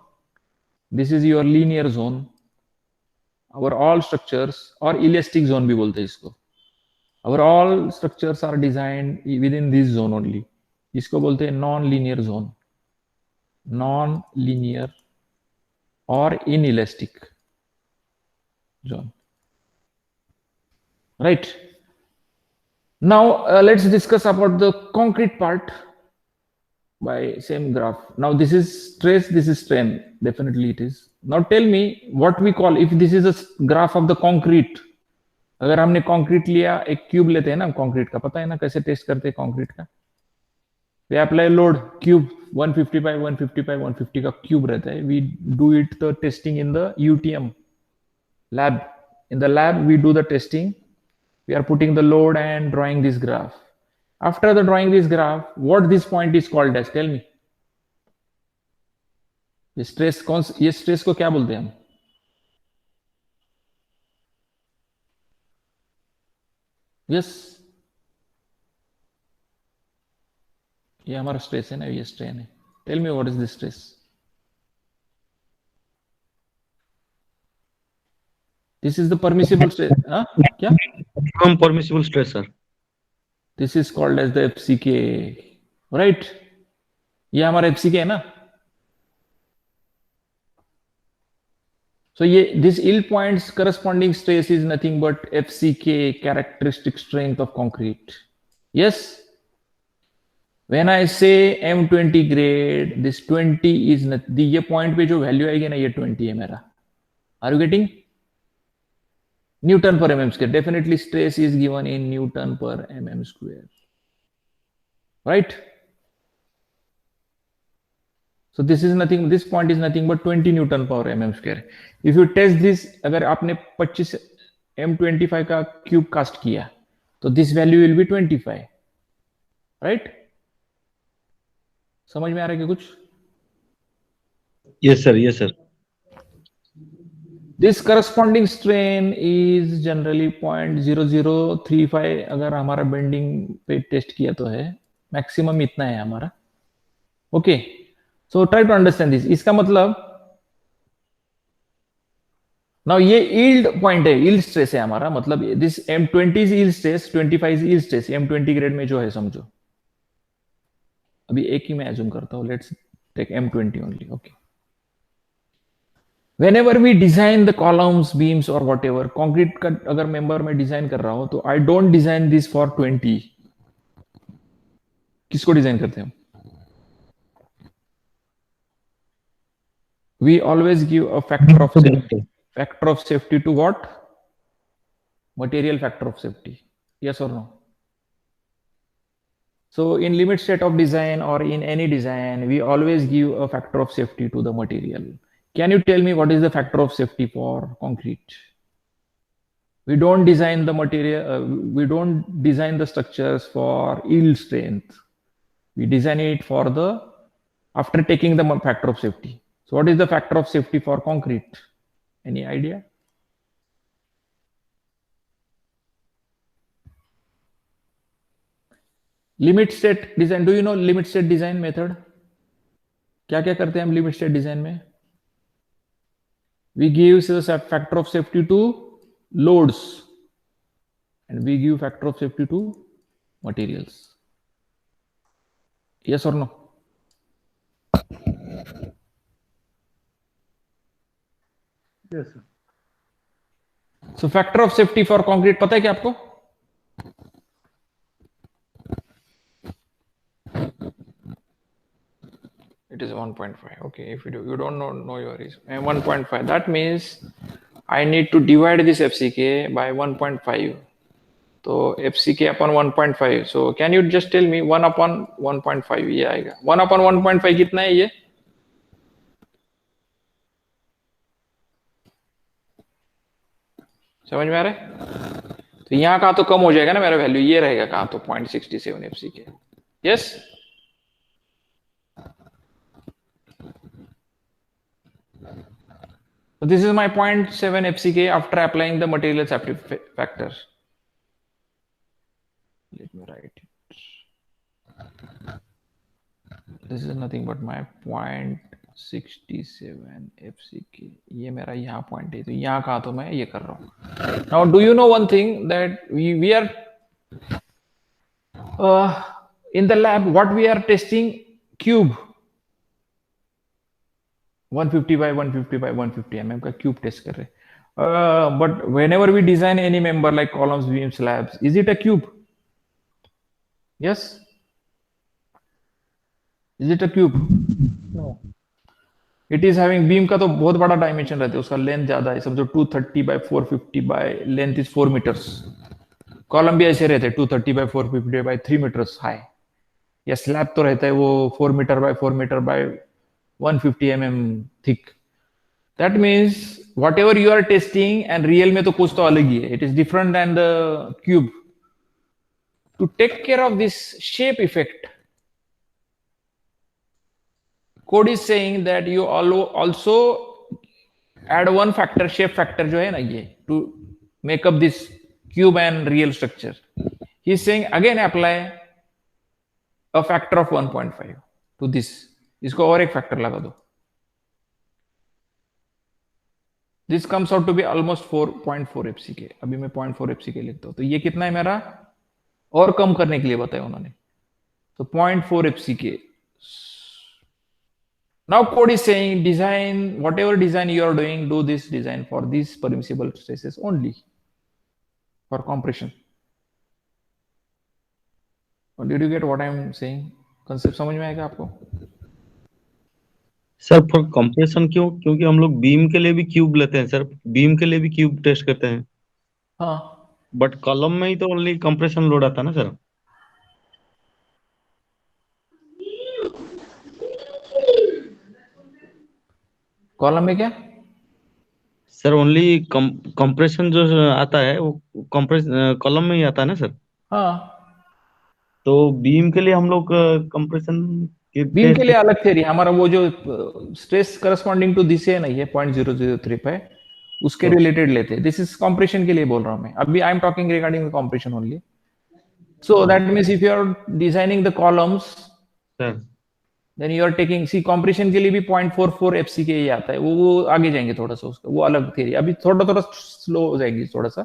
This is your linear zone. our all structures और elastic zone भी बोलते हैं इसको. our all structures are designed within this zone only. इसको बोलते हैं non linear zone, non linear और inelastic zone. Right. Now let's discuss about the concrete part by same graph. Now this is stress, this is strain. Definitely it is. Now tell me what we call, if this is a graph of the concrete. अगर हमने concrete लिया, एक cube लेते हैं ना concrete का, पता है ना कैसे टेस्ट करते हैं concrete का? We apply load, cube 150 by 150 by 150 का क्यूब रहता है. We do it the testing in the UTM lab. In the lab, we do the testing. We are putting the load and drawing this graph. After the drawing this graph, what this point is called as? Tell me. ये stress को क्या बोलते हैं हम? Yes. ये हमारा stress है ना, ये स्ट्रेन है. Tell me what is this stress? This is the permissible stress. हाँ क्या? Permissible stress, sir. This is called as the FCK, right? ये हमारा FCK है ना. So ये this yield points corresponding stress is nothing but FCK, characteristic strength of concrete. Yes. When I say M20 grade, this 20 is not. ये point पे जो value आएगी ना, ये 20 है मेरा. Are you getting? Newton per mm square. Definitely stress is given in Newton per mm square. Right? So this is nothing, this point is nothing but 20 Newton per mm square. If you test this, अगर आपने 25 M25 का cube cast किया, तो this value will be 25. Right? समझ में आ रहा है क्या कुछ? Yes, sir. Yes, sir. This corresponding strain is generally 0.0035. अगर हमारा बेंडिंग पे टेस्ट किया तो है, मैक्सिमम इतना है हमारा. Okay, so try to understand this. इसका मतलब नाउ ये यील्ड पॉइंट है, यील्ड स्ट्रेस है हमारा. मतलब this M20 is yield stress, 25 is yield stress. M20 grade में जो है समझो. अभी एक ही मैं एज्यूम करता हूं. Let's take M20 only. Okay. Whenever we design the columns, beams or whatever, concrete का अगर मेंबर में डिजाइन कर रहा हूं तो I don't design this for 20. किसको डिजाइन करते हैं? We always give a factor of safety. Factor of safety to what? Material factor of safety. Yes or no? So in limit state of design or in any design, we always give a factor of safety to the material. Can you tell me what is the factor of safety for concrete? We don't design the material, we don't design the structures for yield strength. We design it for the, after taking the factor of safety. So what is the factor of safety for concrete? Any idea? Limit state design. Do you know limit state design method? क्या क्या करते हैं हम limit state design में? We give a factor of safety to loads and we give factor of safety to materials. Yes or no? Yes, sir. So factor of safety for concrete पता है क्या आपको? It is 1.5. Okay, if you don't know, no worries. And 1.5. That means I need to divide this FCK by 1.5. So FCK upon 1.5. So can you just tell me 1 upon 1.5 ये आएगा. 1 upon 1.5 कितना है ये? समझ में आ रहा है? तो यहाँ का तो कम हो जाएगा ना मेरा वैल्यू, ये रहेगा कहाँ तो 0.67 FCK. Yes? So this is my 0.7 FCK after applying the material safety factor. Let me write it. This is nothing but my 0.67 FCK. ये मेरा यहाँ पॉइंट है, तो यहाँ कहाँ तो मैं ये कर रहा हूँ. Now do you know one thing that we are in the lab, what we are testing? Cube 150 by 150 by 150 mm का cube test कर रहे. But whenever we design any member like columns, beams, slabs, is it a cube? Yes. Is it a cube? No. It is having beam का तो बहुत बड़ा dimension रहता है, उसका लेंथ ज्यादा है, समझो 230 by 450 by length is 4 meters. Column भी ऐसे रहते हैं 230 by 450 by 3 meters हाई. या स्लैब तो रहता है वो 4 meter by 4 meter by 150 mm thick. That means whatever you are testing and real में तो कुछ तो अलग ही है. It is different than the cube. To take care of this shape effect, code is saying that you also add one factor, shape factor जो है ना ये, to make up this cube and real structure. He is saying again apply a factor of 1.5 to this. इसको और एक factor लगा दो. This comes out to be almost 4.4 FCK. अभी मैं 0.4 FCK लिखता हूँ, तो ये कितना है मेरा, और कम करने के लिए बताया उन्होंने, तो 0.4 FCK. Now code is saying design, whatever design you are doing, do this design for these permissible stresses only for compression. Did you get what I am saying? Concept समझ में आएगा आपको? सर फॉर कंप्रेशन क्यों? क्योंकि हम लोग beam के लिए भी क्यूब लेते हैं सर, बीम के लिए भी क्यूब टेस्ट करते हैं. हाँ. बट कॉलम में ही तो ओनली कंप्रेशन लोड आता है ना सर. कॉलम में क्या सर? ओनली कंप्रेशन जो आता है वो कंप्रेस कॉलम में ही आता है ना सर. हाँ. तो बीम के लिए हम लोग कंप्रेशन बीम के लिए अलग थ्योरी. हमारा वो जो स्ट्रेस करस्पॉन्डिंग टू दिस है ना, ये 0.003 पे, उसके रिलेटेड लेते हैं. दिस इज कंप्रेशन के लिए बोल रहा हूं मैं अभी. I am talking regarding compression only. So that means if you are designing the columns, sir then you are taking, see compression के लिए भी 0.44 FCK ये आता है. वो आगे जाएंगे थोड़ा सा, उसका वो अलग थ्योरी. अभी थोड़ा स्लो हो जाएगी थोड़ा सा.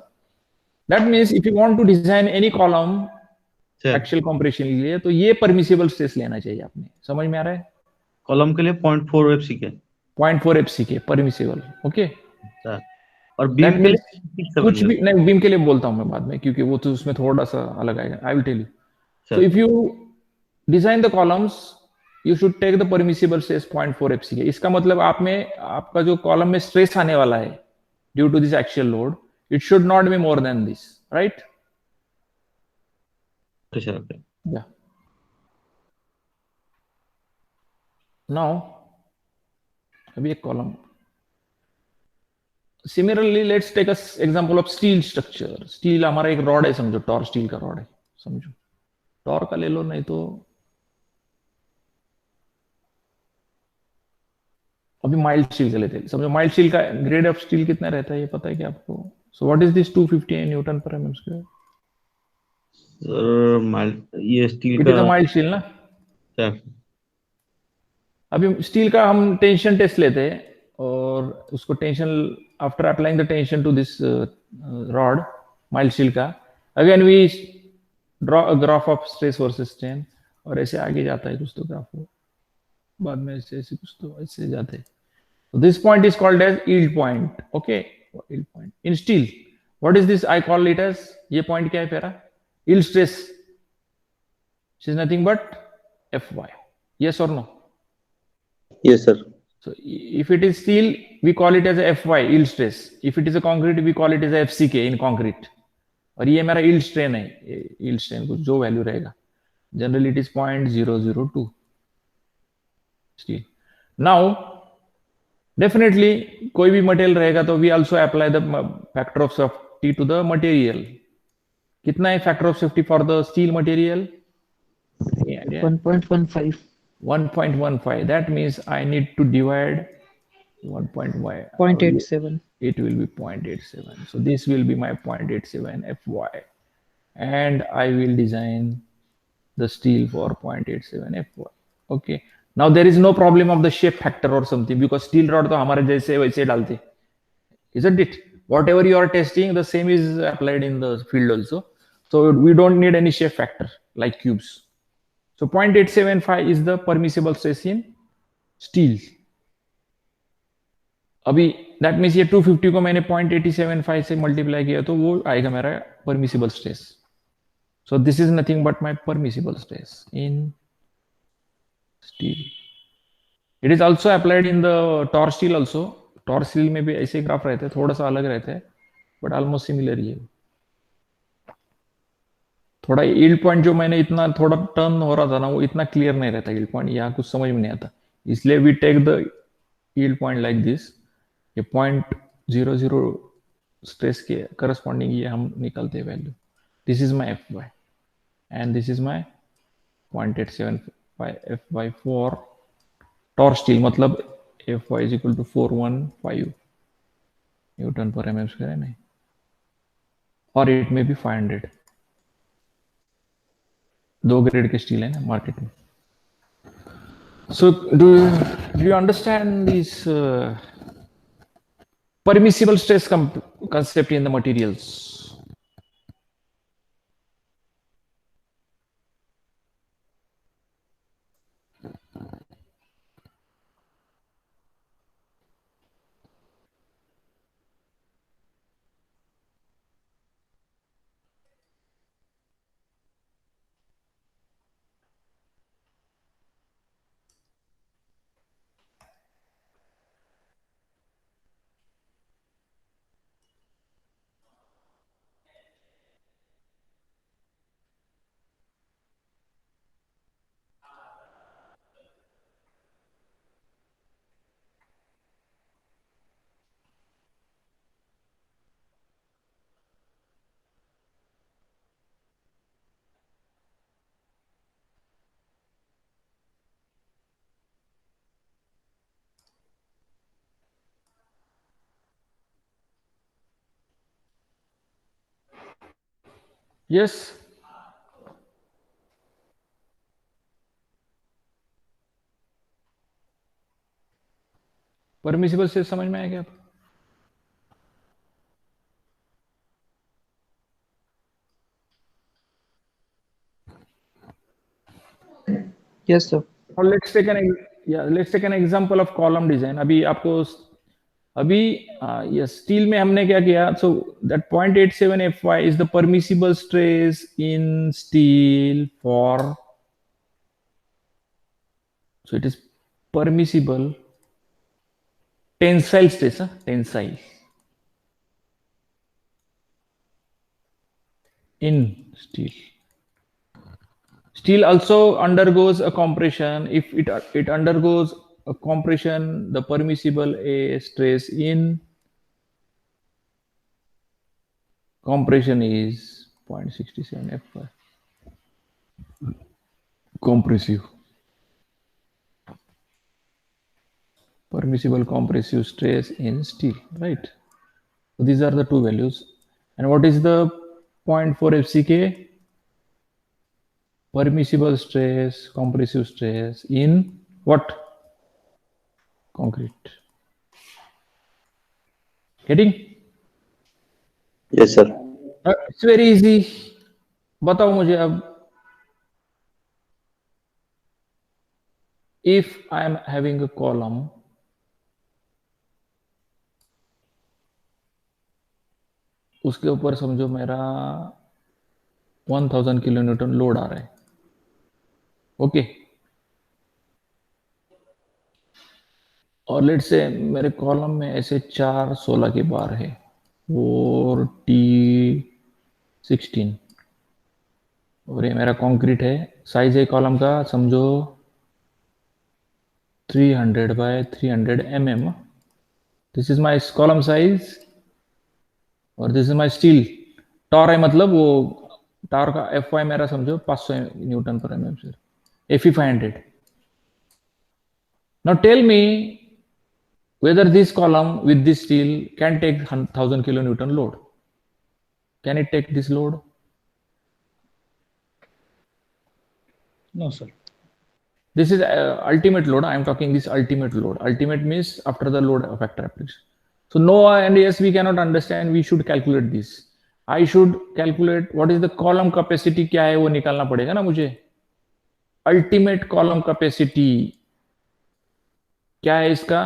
That means if you want to design any column actual compression के लिए, तो ये परमिसिबल स्ट्रेस लेना चाहिए आपने. समझ में आ रहा है? कॉलम के लिए 0.4 FCK. 0.4 FCK permissible. ओके. और बीम के लिए कुछ भी नहीं, बीम के लिए बोलता हूं मैं बाद में, क्योंकि वो तो उसमें थोड़ा सा अलग आएगा. I will tell you. So if you design the columns, you should take the permissible stress 0.4 FCK. इसका मतलब आप में आपका जो कॉलम में स्ट्रेस आने वाला है due to this axial load, it should not be more than this, right? Yeah. Now, अभी एक column. Similarly, let's take an example of steel structure. Steel हमारा एक रॉड है, समझो टॉर स्टील का रॉड है, समझो टॉर का ले लो, नहीं तो अभी माइल्ड स्टील का लेते हैं. समझो माइल्ड स्टील का ग्रेड ऑफ स्टील कितना रहता है, ये पता है क्या आपको? So what is this 250 newton पर mm स्क्वायर? ये स्टील का माइल्ड स्टील ना सर. अभी स्टील का हम टेंशन टेस्ट लेते हैं, और उसको tension, after applying the tension to this rod mild steel का, again we draw a graph of stress versus strain, और ऐसे आगे जाता है कुछ तो ग्राफ, बाद में ऐसे कुछ तो ऐसे जाते हैं. This point is called as yield point. Okay, yield point in steel. What is this? I call it as, ये पॉइंट क्या है मेरा? Yield stress, which is nothing but Fy. Yes or no? Yes, sir. So if it is steel, we call it as a FY, yield stress. If it is a concrete, we call it as a FCK in concrete. और ये मेरा yield strain है, yield strain कुछ जो value रहेगा, generally it is 0.002 steel. Now definitely कोई भी material रहेगा तो we also apply the factor of safety to the material. कितना है factor of safety for the steel material? 1.15. 1.15. That means I need to divide 1.1. 0.87. It will be 0.87. So this will be my 0.87 FY. And I will design the steel for 0.87 FY. Okay. Now there is no problem of the shape factor or something because steel rod तो हमारे जैसे वैसे डालते, isn't it? Whatever you are testing, the same is applied in the field also. So we don't need any shape factor like cubes. So 0.875 is the permissible stress in steel. अभी that means ये 250 को मैंने 0.875 से multiply किया तो वो आएगा मेरा permissible stress. So this is nothing but my permissible stress in steel. It is also applied in the tor steel also. Tor steel में भी ऐसे ग्राफ रहते हैं, थोड़ा सा अलग रहते हैं बट ऑलमोस्ट सिमिलर ही है. थोड़ा यील्ड पॉइंट जो मैंने इतना थोड़ा टर्न हो रहा था ना वो इतना क्लियर नहीं रहता यील्ड पॉइंट, यहाँ कुछ समझ में नहीं आता, इसलिए we take the yield point like this. ये 0.00 स्ट्रेस के करस्पॉन्डिंग ये हम निकालते हैं value. This is my F Y and this is my 0.875 F Y for TOR steel. मतलब F Y is equal to 415 newton पर एम एम स्क्वायर है नहीं, और इट में भी 500. 2 ग्रेड के स्टील है ना मार्केट में. सो do you understand this permissible stress concept in the materials? Yes. Permissible से समझ में आया क्या? Yes, sir. और let's take an example of column design. अभी आपको अभी ये स्टील में हमने क्या किया? So that 0.87 FY is the permissible stress in steel for, so it is permissible tensile stress, tensile in steel. Steel also undergoes a compression. If it undergoes a compression, the permissible stress in compression is 0.67 FY. Compressive. Permissible compressive stress in steel, right? So these are the two values. And what is the 0.4 FCK? Permissible stress, compressive stress in what? Concrete. Getting? Yes, sir. It's very easy. बताओ मुझे अब, if I am having a column, उसके ऊपर समझो मेरा 1000 kilo Newton load आ रहा है. Okay. और लेट से मेरे कॉलम में ऐसे 4 16 की बार है 4T16 और ये मेरा कंक्रीट है। साइज है कॉलम का समझो 300 by 300 mm। This is my column size और this is my steel. TOR है मतलब वो टॉर का FY मेरा समझो 500 न्यूटन पर mm sir FE 500। Now tell me whether this column with this steel can take 1000 kilonewton load. Can it take this load? No, sir. This is ultimate load. I am talking this ultimate load. Ultimate means after the load factor application. So no and yes we cannot understand. We should calculate this. I should calculate what is the column capacity क्या है वो निकालना पड़ेगा ना मुझे। Ultimate column capacity क्या है इसका?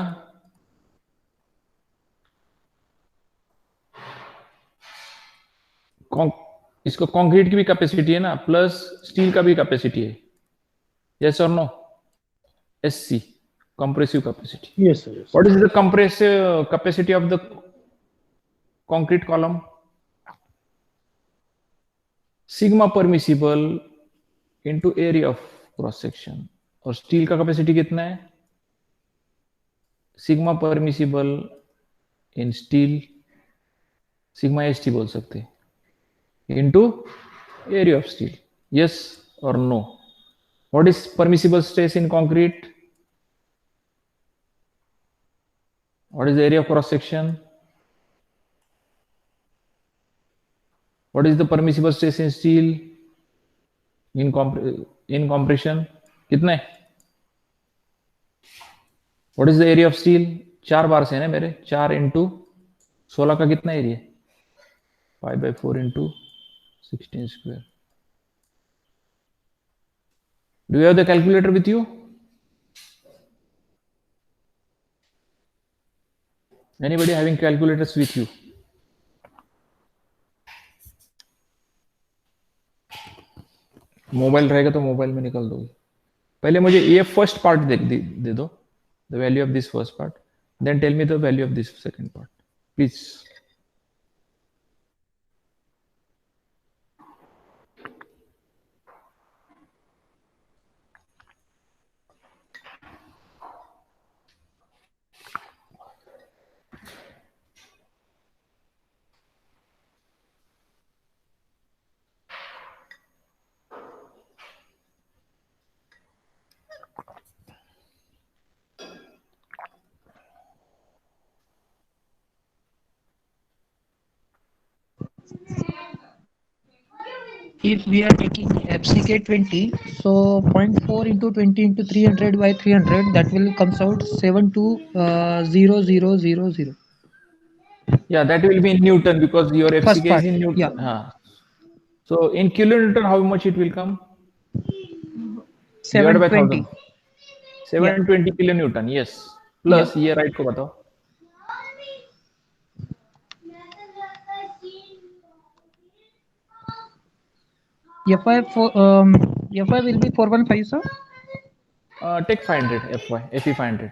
इसको कंक्रीट की भी कैपेसिटी है ना प्लस स्टील का भी कैपेसिटी है। यस और no? SC compressive capacity. Yes, sir. Yes. What is the compressive capacity of the concrete column? Sigma permissible into area of cross section। और स्टील का कैपेसिटी कितना है? सिग्मा परमिसिबल इन steel sigma ST बोल सकते हैं into area of steel. Yes or no? What is permissible stress in concrete? What is the area of cross section? What is the permissible stress in steel in compression? कितना है? What is the area of steel? 4 बार से है ना मेरे 4 into 16 का कितना area? 5/4 into 16 square. Do you have the calculator with you? Anybody having calculators with you? Mobile रहेगा तो मोबाइल में निकाल दोगे। पहले मुझे ये फर्स्ट पार्ट दे दो, the value of this first part, then tell me the value of this second part please. If we are taking FCK 20, so 0.4 into 20 into 300 by 300, that will comes out 720000. Yeah, that will be in Newton because your First FCK part, is in Newton. yeah. So in kilonewton, how much it will come? 720. 720 kilonewton, yes. Plus ये right को बताओ। FI will be 415, sir. Take 500 FE 500.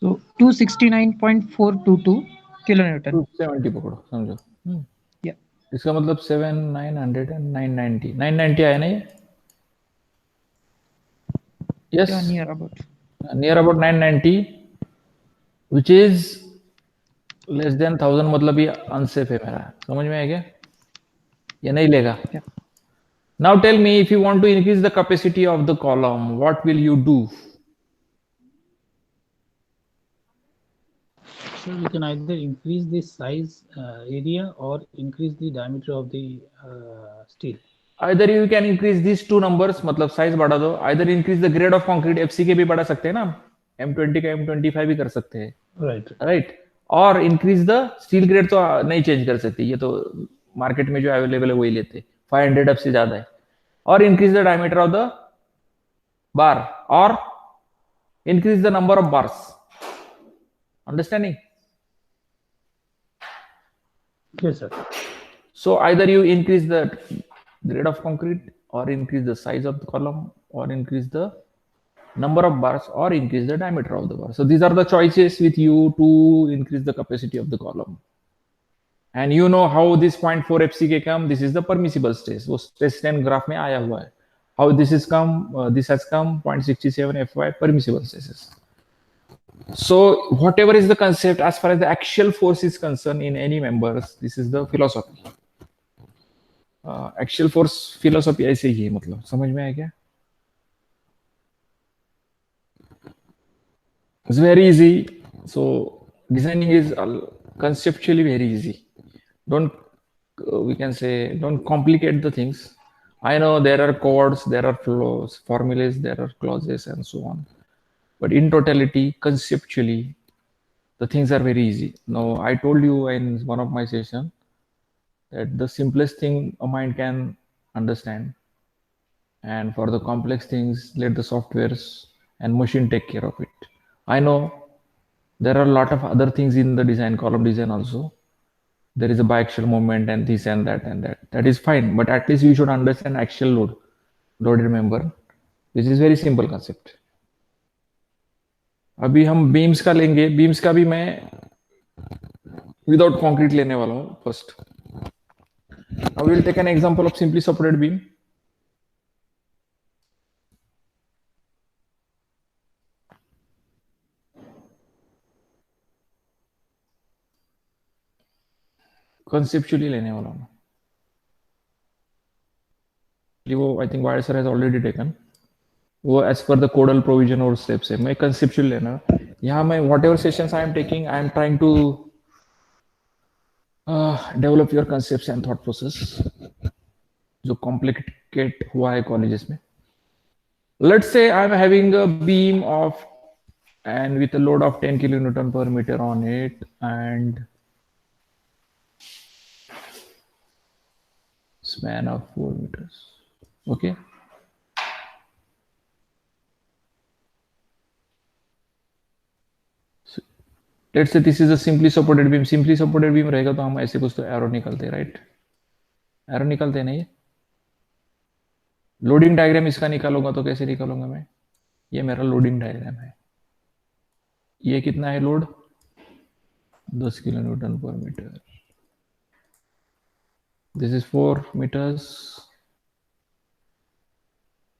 So 269.422 kilonewton. 270 पकड़ो समझो। Yeah. इसका मतलब 7 900 and 990 990 आया ना ये? Yes. Yeah, near about 990 which is less than 1000 मतलब ये अनसेफ है मेरा। समझ में आ गया? ये नहीं लेगा। Yeah. Now tell me if you want to increase the capacity of the column, what will you do? So we can either increase the size area or increase the diameter of the steel. Either you can increase these two numbers, मतलब size बढ़ा दो, either increase the grade of concrete, FCK भी बढ़ा सकते हैं ना, M20 का M25 भी कर सकते हैं, Right. right? और इंक्रीज द स्टील ग्रेड तो नहीं चेंज कर सकती, ये तो मार्केट में जो अवेलेबल है वही लेते, 500 अब से ज्यादा है, और increase the diameter of the bar और increase the number of bars. Understanding? Yes, sir. So either you increase the grade of concrete or increase the size of the column or increase the number of bars or increase the diameter of the bar. So these are the choices with you to increase the capacity of the column. And you know how this 0.4 FCK come, this is the permissible stress. वो stress strain graph में आया हुआ है. How this is come, this has come 0.67 FY permissible stresses. So whatever is the concept as far as the axial force is concerned in any members, this is the philosophy. Axial force philosophy ऐसे ही है, मतलब समझ में आया क्या? It's very easy. So designing is conceptually very easy. Don't we can say don't complicate the things. I know there are codes, there are flows, formulas, there are clauses and so on. But in totality, conceptually, the things are very easy. Now, I told you in one of my sessions that the simplest thing a mind can understand, and for the complex things, let the softwares and machine take care of it. I know there are a lot of other things in the design, column design also. There is a biaxial moment and this and that and that. That is fine, but at least you should understand axial load, loaded member, which is very simple concept. अभी हम beams का लेंगे, beams का भी मैं without concrete लेने वाला हूं first. I will take an example of simply supported beam. Conceptually लेने वाला हूं. वो I think wire sir has already taken. वो as per the codal provision और स्टेप्स है. मैं कंसेप्चुअल लेना. यहाँ मैं whatever sessions I am taking, I am trying to develop your concepts and thought process जो कॉम्प्लिकेट हुआ है कॉलेजेस में. Let's say I'm having a beam of and with a load of 10 kilonewton per meter on it and span of 4 meters. Okay. So, let's say this is a simply supported beam. Simply supported beam रहेगा तो हम ऐसे कुछ तो arrow निकलते, right? Arrow निकलते नहीं. Loading diagram इसका निकालूंगा तो कैसे निकालूंगा मैं? ये मेरा लोडिंग डायग्राम है. ये कितना है load? 10 kilonewton per meter. This is 4 meters.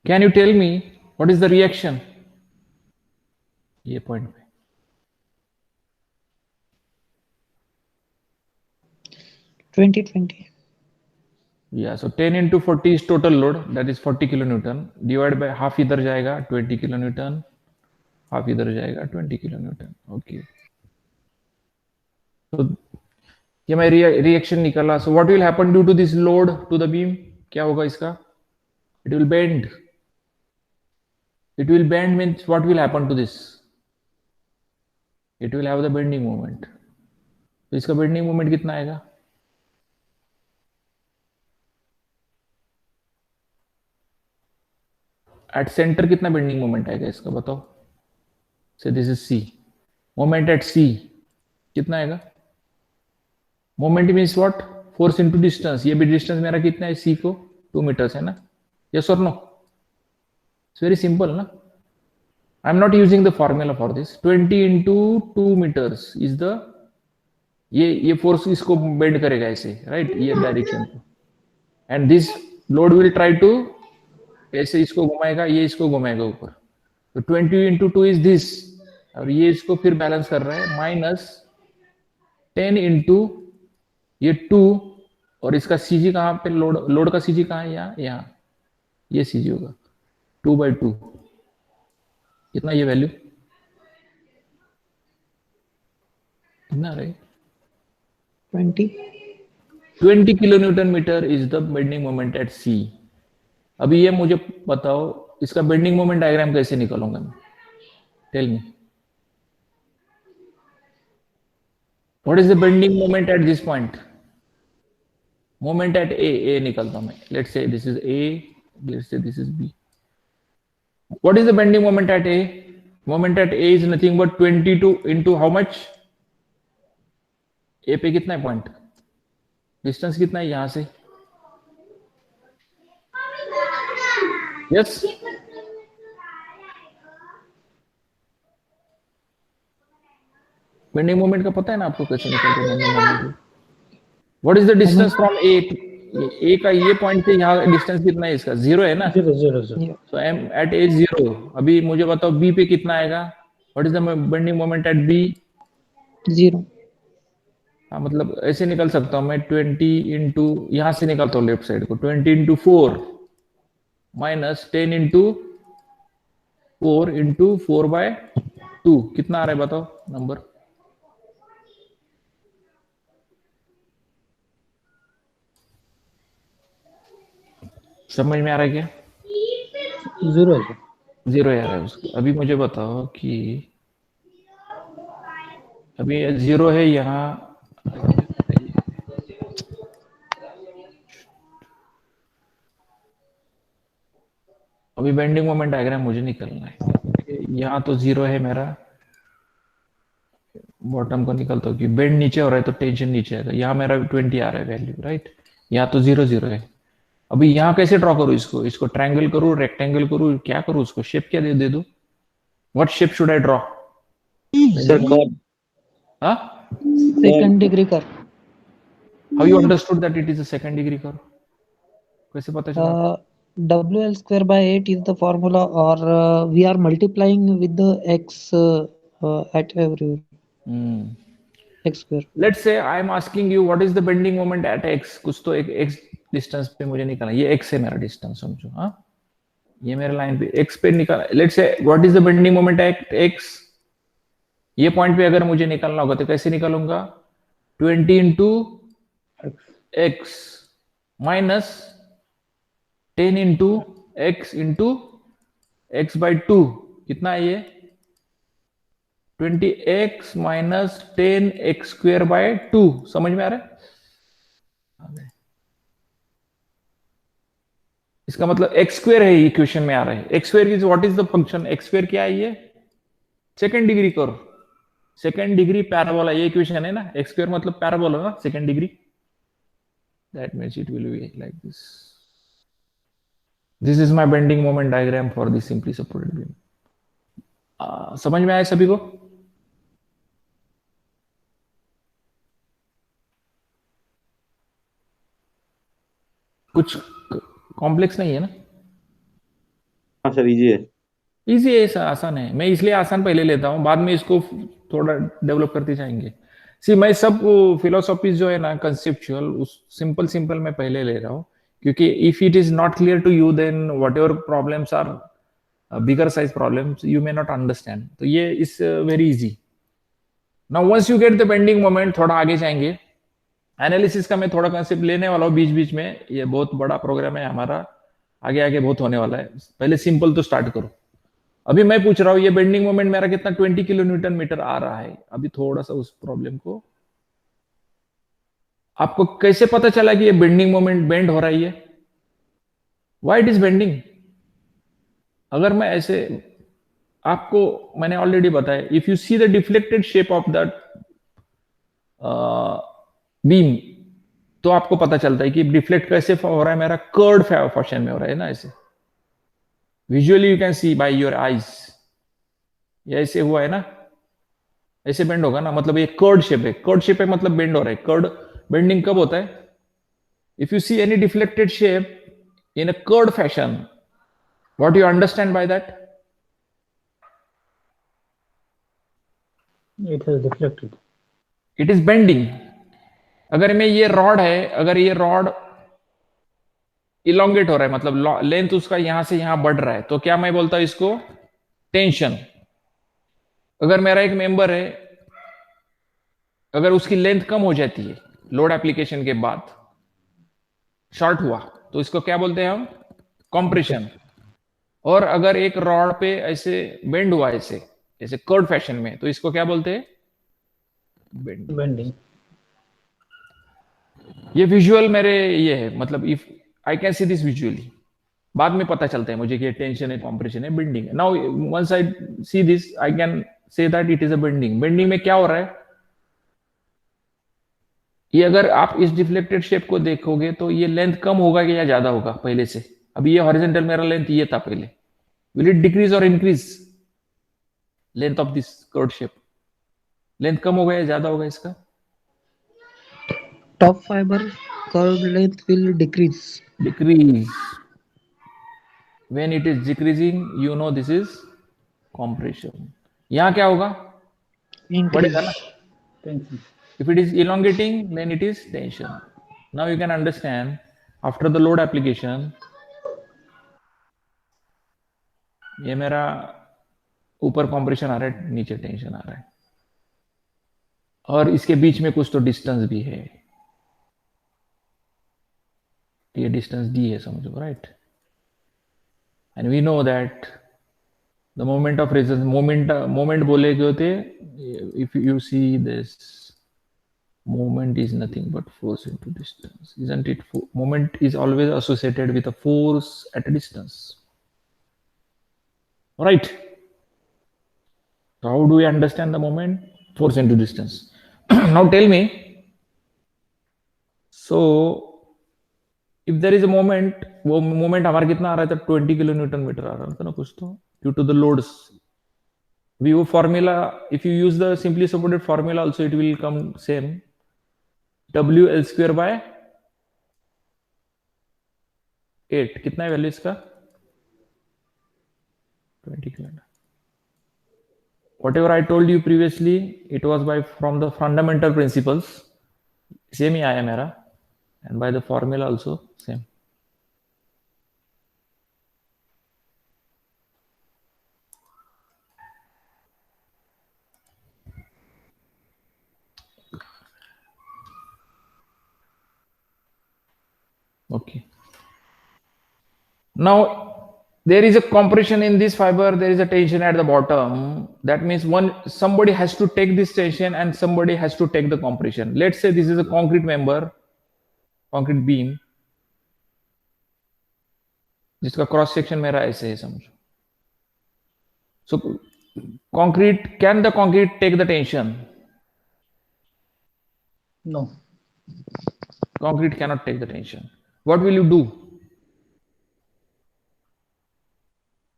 Can you tell me what is the reaction? ये पॉइंट पे 2020. Yeah, so 10 into 40 is total load, that is 40 kilonewton. Divided by half इधर जाएगा 20 kilonewton, half इधर जाएगा 20 kilonewton. Okay. So ये मैं reaction निकाला. So what will happen due to this load to the beam? क्या होगा इसका? It will bend. It will bend means what will happen to this? It will have the bending moment. तो इसका bending moment कितना आएगा? At center कितना bending moment आएगा इसका बताओ? Say this is C. Moment at C कितना आएगा? Moment means what? Force into distance. ये भी distance मेरा कितना है C को? 2 meters है ना? Yes or no? It's very simple ना? I'm not using the formula for this. 20 into 2 meters is the ये force इसको bend करेगा ऐसे, right? ये direction को. And this load will try to ऐसे इसको घुमाएगा, ये इसको घुमाएगा ऊपर. तो 20 into 2 is this. और ये इसको फिर बैलेंस कर रहा है माइनस 10 into ये 2 और इसका सीजी कहाँ पे लोड का सीजी कहाँ है? यहाँ ये सीजी होगा 2/2. कितना ये वैल्यू कितना रहे? 20 kilonewton meter is the bending moment at C. अभी ये मुझे बताओ इसका बेंडिंग मोमेंट डायग्राम कैसे निकालूंगा मैं? Tell me. What is the bending moment at this point? Moment at A निकलता हूं मैं, let's say this is A, let's say this is B. What is the bending moment at A? Moment at A is nothing but 22 into how much? A पे कितना है point? Distance कितना है यहां से? यस, बेंडिंग मोमेंट का पता है ना आपको कैसे निकलता है bending moment? What is the distance from A का ये पॉइंट से यहाँ डिस्टेंस कितना है इसका? 0 है ना? 0 0 0. So M at A 0. अभी मुझे बताओ बी पे कितना आएगा? What is the bending moment at B? 0. हाँ, मतलब ऐसे निकल सकता हूं मैं 20 इंटू, यहां से निकलता हूँ लेफ्ट साइड को, 20 इंटू 4 माइनस 10 इंटू 4 इंटू 4/2. कितना आ रहा है बताओ नंबर? समझ में आ रहा है क्या? 0 है. 0 आ रहा है उसको. अभी मुझे बताओ कि अभी 0 है यहाँ, अभी बेंडिंग मोमेंट डायग्राम मुझे निकलना है. यहाँ तो 0 है मेरा, बॉटम को निकलता हूँ कि बेंड नीचे हो रहा है तो टेंशन नीचे आएगा. यहाँ मेरा 20 आ रहा है वैल्यू, राइट? यहाँ तो 0 0 है. अभी यहाँ कैसे ड्रॉ करूँ इसको ट्रायंगल करूँ, रेक्टेंगल करूँ, क्या करूँ? उसको शेप क्या दे दूँ? What shape should I draw? Sir, curve. हाँ, Second degree curve. How you understood that it is a second degree curve? कैसे पता चला? WL square by 8 is the formula, or we are multiplying with the x at everywhere. X square. Let's say I am asking you what is the bending moment eight x. कुछ तो एक x distance पे मुझे निकालना. ये x है मेरा distance, समझो. हाँ, ये मेरा लाइन पे x पे निकाला. Let's say what is the bending moment eight x. ये पॉइंट पे अगर मुझे निकालना होगा तो कैसे निकालूंगा? 20 into x minus 10 into x into x/2. कितना है ये? 20x minus 10x² 2. समझ में आ रहा है? इसका मतलब x² है, इक्वेशन में आ रहा है. x² is what is the function? x² क्या है? ये second degree curve, second degree parabola. ये इक्वेशन है ना. x² मतलब पैराबोला ना, second degree. That means it will be like this. This is my bending moment diagram for this simply supported beam. समझ में आया सभी को? कुछ कॉम्प्लेक्स नहीं है ना? हाँ सर, इजी है. इजी है, आसान है. मैं इसलिए आसान पहले लेता हूं, बाद में इसको थोड़ा डेवलप करते जाएंगे. सी, मैं सब फिलोसॉफीज जो है ना कंसेप्चुअल, उस सिंपल मैं पहले ले रहा हूं, क्योंकि if it is not clear to you then whatever problems are bigger size problems you may not understand. तो ये is very easy. Now once you get the bending moment, थोड़ा आगे जाएंगे. एनालिसिस का मैं थोड़ा कंसेप्ट लेने वाला हूँ बीच में. ये बहुत बड़ा प्रोग्राम है हमारा, आगे बहुत होने वाला है. पहले सिंपल तो स्टार्ट करो. अभी मैं पूछ रहा हूँ ये बेंडिंग मोमेंट मेरा कितना 20 किलो न्यूटन मीटर आ रहा है. अभी थोड़ा सा उस प्रॉब्लम को, आपको कैसे पता चला कि ये बेंडिंग मोमेंट बेंड हो रहा है? ये व्हाई इट इज बेंडिंग? अगर मैं ऐसे, आपको मैंने ऑलरेडी बताया, if you see the deflected shape of that beam, तो आपको पता चलता है कि डिफ्लेक्ट कैसे हो रहा है मेरा. कर्ड फैशन में हो रहा है ना, ऐसे. Visually you can see by your eyes. ये ऐसे हुआ है ना, ऐसे बेंड होगा ना, मतलब ये कर्ड शेप है. कर्ड शेप है मतलब बेंड हो रहा है. कर्ड बेंडिंग कब होता है? If you see any deflected shape in a curved fashion, what you understand by that? It has deflected. It is bending. अगर मैं ये रॉड है, अगर ये रॉड इलोंगेट हो रहा है, मतलब लेंथ उसका यहां से यहां बढ़ रहा है, तो क्या मैं बोलता हूं इसको? टेंशन. अगर मेरा एक मेंबर है, अगर उसकी लेंथ कम हो जाती है लोड एप्लीकेशन के बाद, शॉर्ट हुआ, तो इसको क्या बोलते हैं हम? कंप्रेशन. और अगर एक रॉड पे ऐसे बेंड हुआ ऐसे कर्ड फैशन में, तो इसको क्या बोलते हैं? Bending. ये विजुअल मेरे ये है, मतलब if I can see this visually, बाद में पता चलता है मुझे कि टेंशन है, कॉम्प्रेशन है, बेंडिंग है. Now once I see this I can say that it is a bending. Bending में क्या हो रहा है, ये अगर आप इस डिफ्लेक्टेड शेप को देखोगे तो ये लेंथ कम होगा या ज्यादा होगा पहले से. अभी ये हॉरिजॉन्टल मेरा लेंथ ये था पहले, विल इट डिक्रीज और increase length of this curve shape? Length कम होगा या ज्यादा होगा इसका? Top fiber curved length will decrease. Decrease. When it is decreasing, you know this is compression. यहाँ क्या होगा, Increase. बढ़ेगा ना. Tension. If it is elongating, then it is tension. Now you can understand after the load application, ये मेरा ऊपर compression आ रहा है, नीचे tension आ रहा है, और इसके बीच में कुछ तो distance भी है. ये distance d है समझो, right? And we know that the moment of resistance, moment बोले होते, if you see this, moment is nothing but force into distance, isn't it? Moment is always associated with a force at a distance, right? So how do we understand the moment? Force into distance. Now tell me, so if there is a moment, वो moment हमारा कितना आ रहा था, 20 kilo Newton metre आ रहा था ना कुछ तो, due to the loads. We वो formula, if you use the simply supported formula also, it will come same. WL square by 8, कितना है वैल्यू इसका? 20 kilo. Whatever I told you previously, it was by from the fundamental principles, same ही आया मेरा, and by the formula also same. Okay. Now there is a compression in this fiber, there is a tension at the bottom. That means somebody has to take this tension and somebody has to take the compression. Let's say this is a concrete member, concrete beam, जिसका cross section मेरा ऐसे है समझो. So can the concrete take the tension? No. Concrete cannot take the tension. What will you do?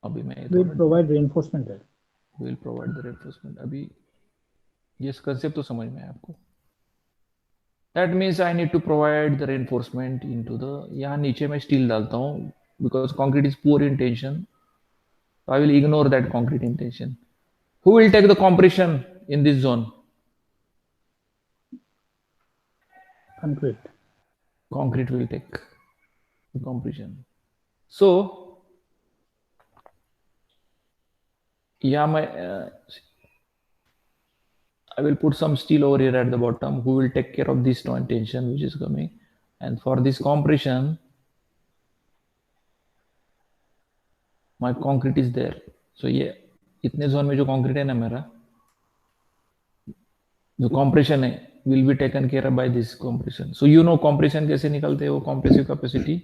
अभी मैं We'll provide reinforcement there. We'll provide the reinforcement. अभी ये concept तो समझ में है आपको. That means I need to provide the reinforcement into the, यहाँ नीचे मैं steel डालता हूँ because concrete is poor in tension. So I will ignore that concrete in tension. Who will take the compression in this zone? Concrete. Concrete will take the compression. So yeah, I will put some steel over here at the bottom who will take care of this tension which is coming, and for this compression my concrete is there. So ये इतने zone में जो concrete है ना मेरा, जो compression है will be taken care of by this compression. So you know compression कैसे निकलते हैं, वो compressive capacity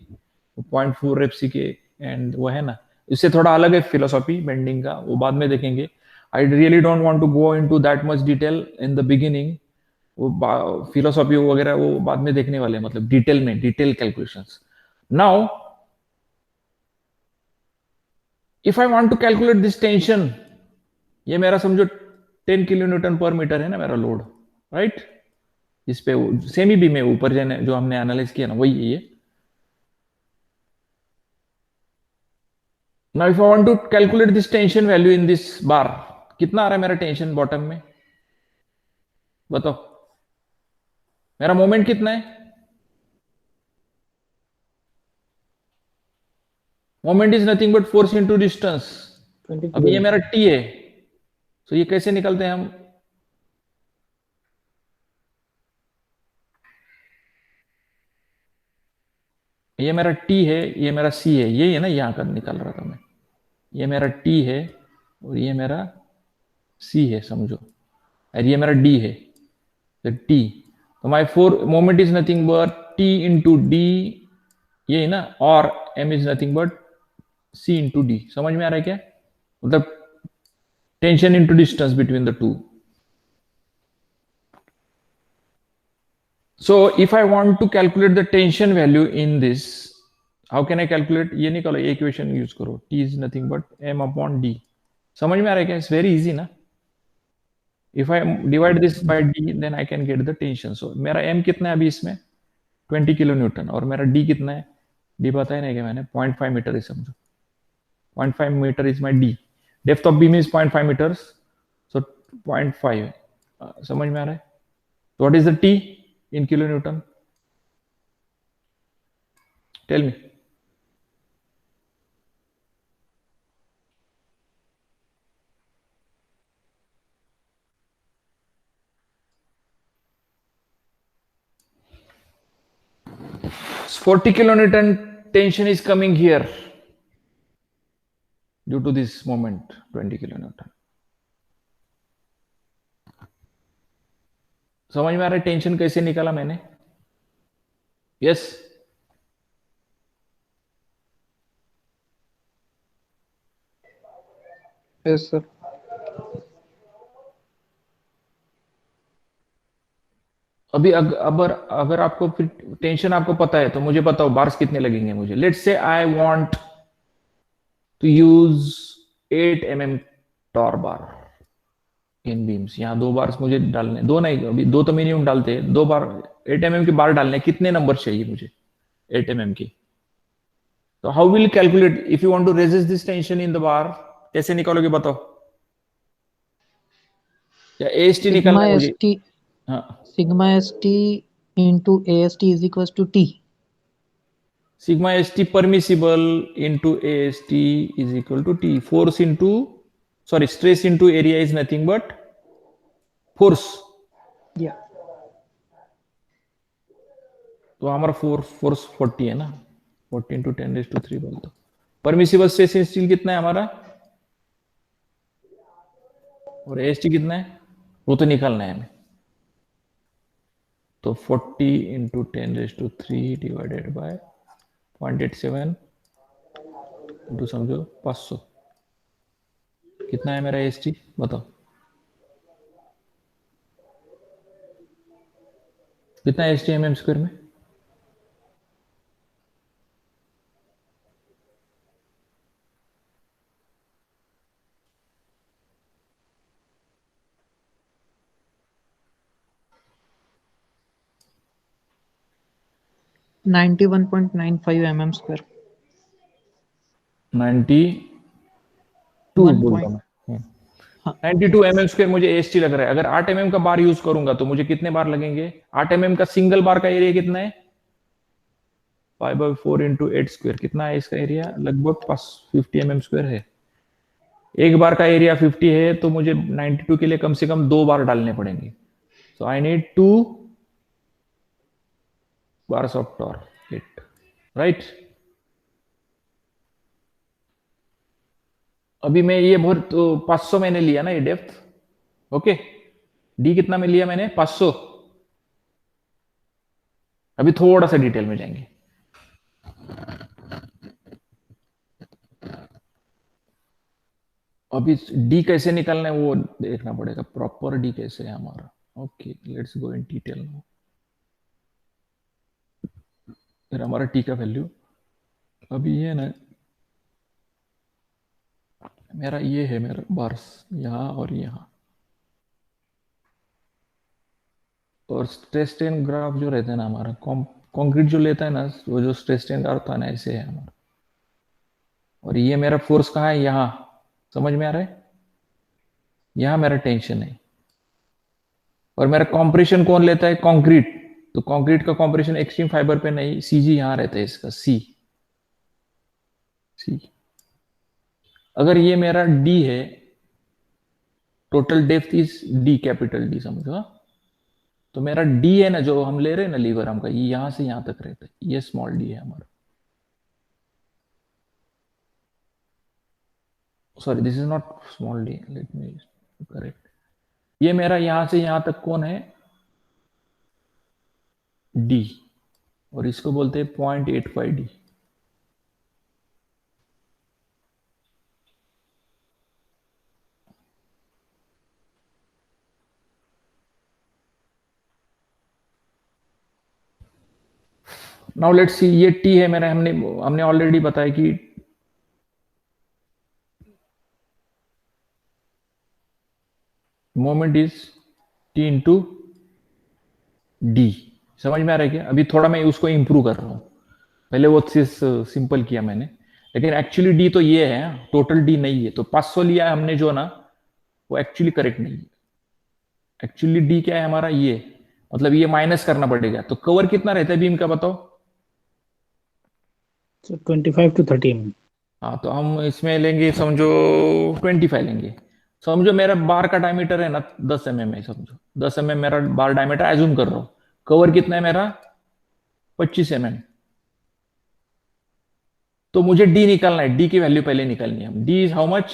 0.4 fck and वो है ना, इससे थोड़ा अलग है philosophy bending का, वो बाद में देखेंगे. I really don't want to go into that much detail in the beginning. वो philosophy वगैरह वो बाद में देखने वाले हैं, मतलब डिटेल में, detail calculations. Now if I want to calculate this tension, ये मेरा समझो 10 किलो न्यूटन पर मीटर है ना मेरा लोड, राइट? इस पे सेमी बीम में ऊपर जो हमने एनालाइज किया ना वही है ये. Now if I want to calculate this tension value in this bar, कितना आ रहा है मेरा टेंशन बॉटम में, बताओ. मेरा मोमेंट कितना है? Moment is nothing but force into distance. अब ये मेरा टी है, तो ये कैसे निकलते हैं हम? ये मेरा टी है, ये मेरा सी है, ये है ना, यहां का निकल रहा था मैं. ये मेरा टी है और ये मेरा सी है समझो, और ये मेरा डी है. टी, तो my for moment is nothing but T into D, ये ना, और M is nothing but C into D. समझ में आ रहा है क्या? मतलब tension into distance between the two. So if I want to calculate the tension value in this, how can I calculate? ये नहीं करो, equation use करो. T is nothing but m upon d. समझ में आ रहा है क्या? It's very easy ना. If I divide this by d, then I can get the tension. So मेरा m कितना है अभी इसमें? 20 किलो न्यूटन. और मेरा d कितना है? d पता है नहीं क्या मैंने? 0.5 मीटर है समझो. 0.5 metre is my d. Depth of beam is 0.5 meters. So 0.5. समझ में आ रहा है? So what is the T in kilonewton? Tell me. So 40 kilonewton tension is coming here due to this moment, 20 kilonewton. समझ में आ रहा है टेंशन कैसे निकाला मैंने? यस. Yes sir. अभी अगर आपको टेंशन आपको पता है तो मुझे बताओ बार्स कितने लगेंगे मुझे. Let's say I want to use 8 mm tor bar in beams. यहाँ 2 बार्स मुझे डालने, 2 नहीं, अभी 2 तो मिनिमम डालते हैं. 2 बार 8 mm के बार डालने. कितने नंबर चाहिए मुझे 8 mm की? तो how will calculate if you want to resist this tension in the bar? कैसे निकालोगे बताओ? या एएसटी निकालना है मुझे? हाँ, sigma S T into A S T is equal to T. sigma st permissible into ast is equal to t. Force into, sorry, stress into area is nothing but force. या. तो हमारा force 40 है ना. 40 into 10⁻³ बोल दो. Permissible stress in steel कितना है हमारा, और एएसटी कितना है वो तो निकालना है हमें. तो 40 इंटू 10⁻³ डिवाइडेड बाय 0.87 इंटू समझो 500. कितना है मेरा एएसटी बताओ? कितना एएसटी mm स्क्वायर में? $91.95 mm स्क्वायर. 92 बोल रहा मैं. 92 mm स्क्वायर मुझे एएसटी लग रहा है. अगर 8 mm का बार यूज करूंगा तो मुझे कितने बार लगेंगे? 8 mm का सिंगल बार का एरिया कितना है? 5/4 इंटू 8 स्क्वायर. कितना है इसका एरिया? लगभग 50 mm स्क्वायर है. एक बार का एरिया 50 है तो मुझे 92 के लिए कम से कम 2 बार डालने पड़ेंगे. So I need 2 bars of torque. 8, right. अभी मैं ये बहुत तो 500 मैंने लिया ना ये डेप्थ. ओके. डी कितना में लिया मैंने? 500. अभी थोड़ा सा डिटेल में जाएंगे. अभी डी कैसे निकालना है वो देखना पड़ेगा. प्रॉपर डी कैसे है हमारा. Okay, let's go in detail now. फिर हमारा टी का वैल्यू अभी ये ना, मेरा ये है मेरा बार्स यहाँ और यहाँ. और स्ट्रेस स्ट्रेन ग्राफ जो रहता है ना हमारा, कंक्रीट जो लेता है ना, वो जो स्ट्रेस स्ट्रेन ग्राफ था ना ऐसे है हमारा. और ये मेरा फोर्स कहाँ है? यहाँ. समझ में आ रहा है? यहाँ मेरा टेंशन है. और मेरा कॉम्प्रेशन कौन लेता है? कंक्रीट. तो कंक्रीट का कॉम्प्रेशन एक्सट्रीम फाइबर पे नहीं, सीजी यहाँ रहता है इसका. सी. अगर ये मेरा डी है, total depth is D, capital D समझो. तो मेरा डी है ना जो हम ले रहे हैं ना लीवर आर्म का, ये यहां से यहां तक रहता है. ये स्मॉल डी है हमारा. Sorry, this is not small D, let me correct. ये मेरा यहां से यहां तक कौन है? डी, और इसको बोलते हैं 0.85 डी। नाउ लेट्स सी, ये टी है मेरा, हमने ऑलरेडी बताया कि moment is T into D. समझ में आ रहा है क्या? अभी थोड़ा मैं उसको इंप्रूव कर रहा हूँ, पहले वो चीज सिंपल किया मैंने, लेकिन एक्चुअली डी तो ये है, टोटल डी नहीं है। तो 500 लिया हमने जो ना, वो एक्चुअली करेक्ट नहीं है। एक्चुअली डी क्या है हमारा, ये, मतलब ये माइनस करना पड़ेगा। तो कवर कितना रहता है बीम का बताओ? So 25 to 30 mm. हाँ, तो हम इसमें लेंगे, समझो 25 लेंगे। समझो मेरा बार का डायमीटर है ना 10 mm है, समझो 10 mm मेरा बार डायमीटर एज्यूम कर रहा हूँ। कवर कितना है मेरा? 25 mm। तो मुझे डी निकालना है, डी की वैल्यू पहले निकालनी है। D is how much?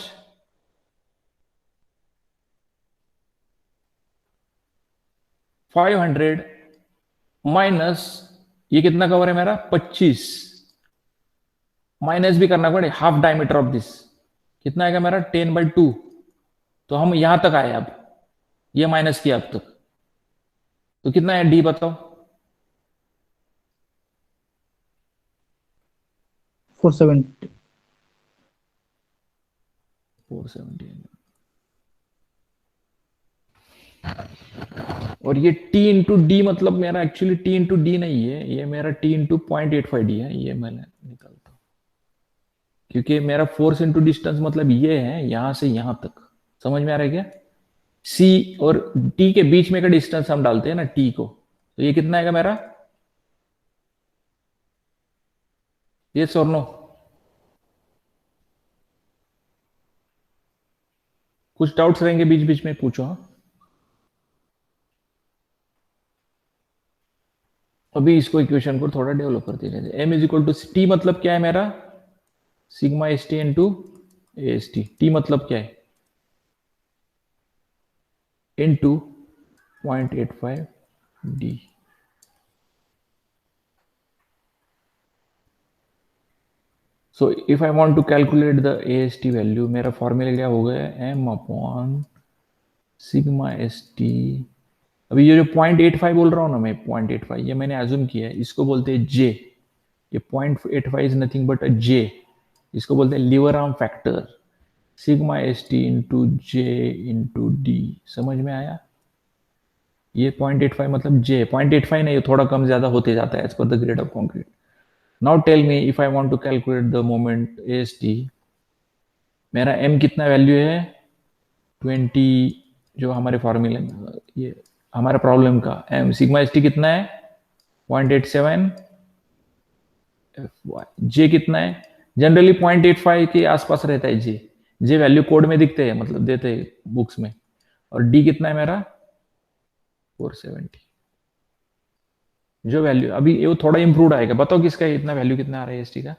500 minus, ये कितना कवर है मेरा? 25, माइनस भी करना पड़े हाफ डायमीटर ऑफ दिस, कितना आएगा मेरा? 10/2। तो हम यहां तक आए, अब ये माइनस किया अब तक, तो कितना है डी बताओ? 470. 470। और ये टी इंटू डी, मतलब मेरा एक्चुअली टी इंटू डी नहीं है, ये मेरा टी इंटू 0.85 डी है। ये मैंने निकालता हूं, क्योंकि मेरा फोर्स इंटू डिस्टेंस मतलब ये है, यहां से यहां तक। समझ में आ रहा है क्या? सी और टी के बीच में का डिस्टेंस हम डालते हैं ना, टी को, तो ये कितना आएगा मेरा? ये और नो? कुछ डाउट्स रहेंगे बीच बीच में, पूछो। हाँ, अभी इसको इक्वेशन को थोड़ा डेवलप करते रहते। M is equal to T, मतलब क्या है मेरा? Sigma S T into A S T. T मतलब क्या है? Into 0.85 D. So if I want to calculate the AST value, मेरा फॉर्मूला क्या हो गया? m upon sigma S T. अभी ये जो 0.85 बोल रहा हूँ ना मैं, 0.85 ये मैंने एज्यूम किया है, इसको बोलते हैं जे। ये 0.85 is nothing but a J, इसको बोलते हैं lever arm factor. Sigma S T into J into D. समझ में आया? ये 0.85 मतलब जे, 0.85 नहीं, थोड़ा कम ज्यादा होते जाता है as per the grade of concrete. Now tell me, if I want to calculate the moment AST, मेरा m कितना वैल्यू है? 20, जो हमारे फॉर्मूले में, ये हमारे प्रॉब्लम का m सिग्मा एस टी कितना है? 0.87 जे कितना है? जनरली 0.85 के आसपास रहता है जे। जे वैल्यू कोड में दिखते हैं, मतलब देते हैं बुक्स में। और डी कितना है मेरा? 470। जो वैल्यू अभी ये थोड़ा इंप्रूव आएगा, बताओ किसका इतना वैल्यू कितना आ रहा है एस टी का?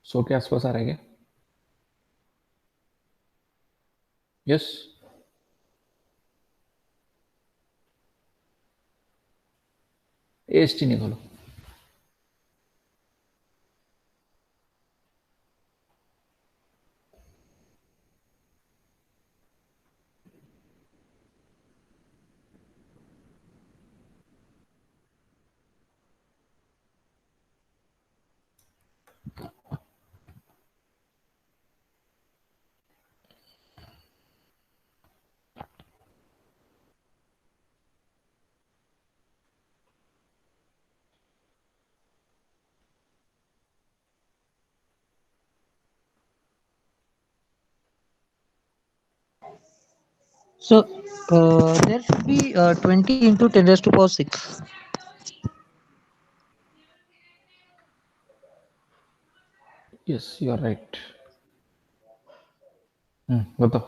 सौ के आसपास आ रहा है क्या? यस। AST निकालो। So there should be 20 into 10 raised to power 6. Yes, you are right. बताओ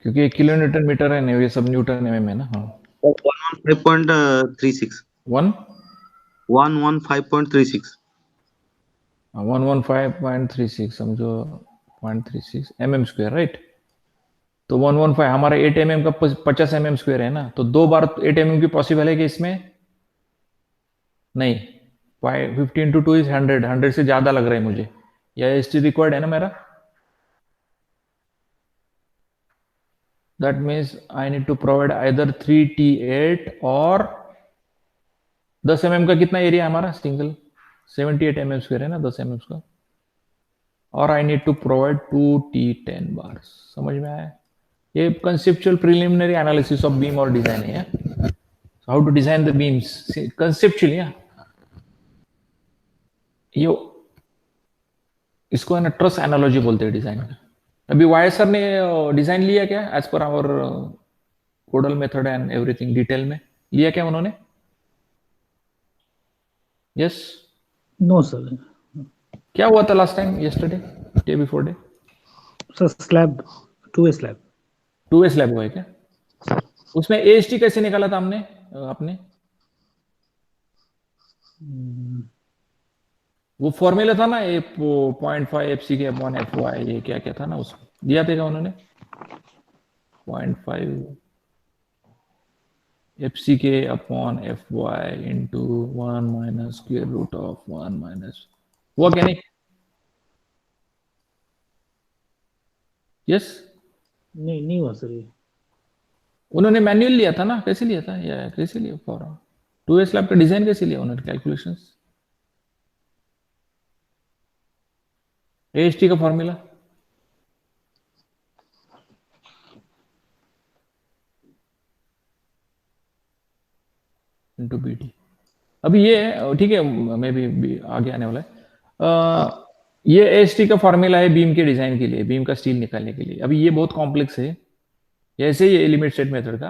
क्योंकि 1 किलोन्यूटन मीटर है ना, ये सब न्यूटन एमएम है ना। हाँ 115.36 1 115.36 115.36 समझो 0.36 mm स्क्वायर, राइट। तो 115 हमारा 8 mm का 50 mm स्क्वायर है ना, तो 2 बार 8 mm की पॉसिबल है कि इसमें नहीं। 15 into 2 is 100 से ज्यादा लग रहा है मुझे, या एस टी रिक्वायर्ड है ना मेरा। That means I need to provide either 3T8 और 10 mm का कितना एरिया हमारा सिंगल 78 mm स्क्वायर है ना 10 mm का, और I need to provide 2T10 bar. समझ में आया? ये conceptual preliminary analysis of beam और डिजाइन है। How to design the beams conceptually. ये इसको है ना ट्रस एनालॉजी बोलते हैं डिजाइन का। अभी वाई सर ने डिजाइन लिया क्या as per our codal method and everything, detail में लिया क्या उन्होंने? Yes no sir. क्या हुआ था last time, yesterday, day before day? Sir slab 2A slab 2A slab हुआ है क्या? उसमें AST कैसे निकाला था हमने आपने? वो फॉर्मूला था ना, 0.5 FC के अपॉन FY, ये क्या क्या था ना उसमें दिया था उन्होंने? 0.5 FC के upon FY into 1 minus square root of 1 minus, हुआ क्या नहीं? यस नहीं हुआ सर ये। उन्होंने मैनुअल लिया था ना, कैसे लिया था या कैसे लिया फॉर 2A स्लैब का डिजाइन कैसे लिया उन्होंने, कैलकुलेशंस AST का फॉर्मूला? Into BT। अभी ये ठीक है, मैं भी आगे आने वाला है। ये AST का फॉर्मूला है बीम के डिजाइन के लिए, बीम का स्टील निकालने के लिए। अभी ये बहुत कॉम्प्लेक्स है, ऐसे ही लिमिट स्टेट मेथड का,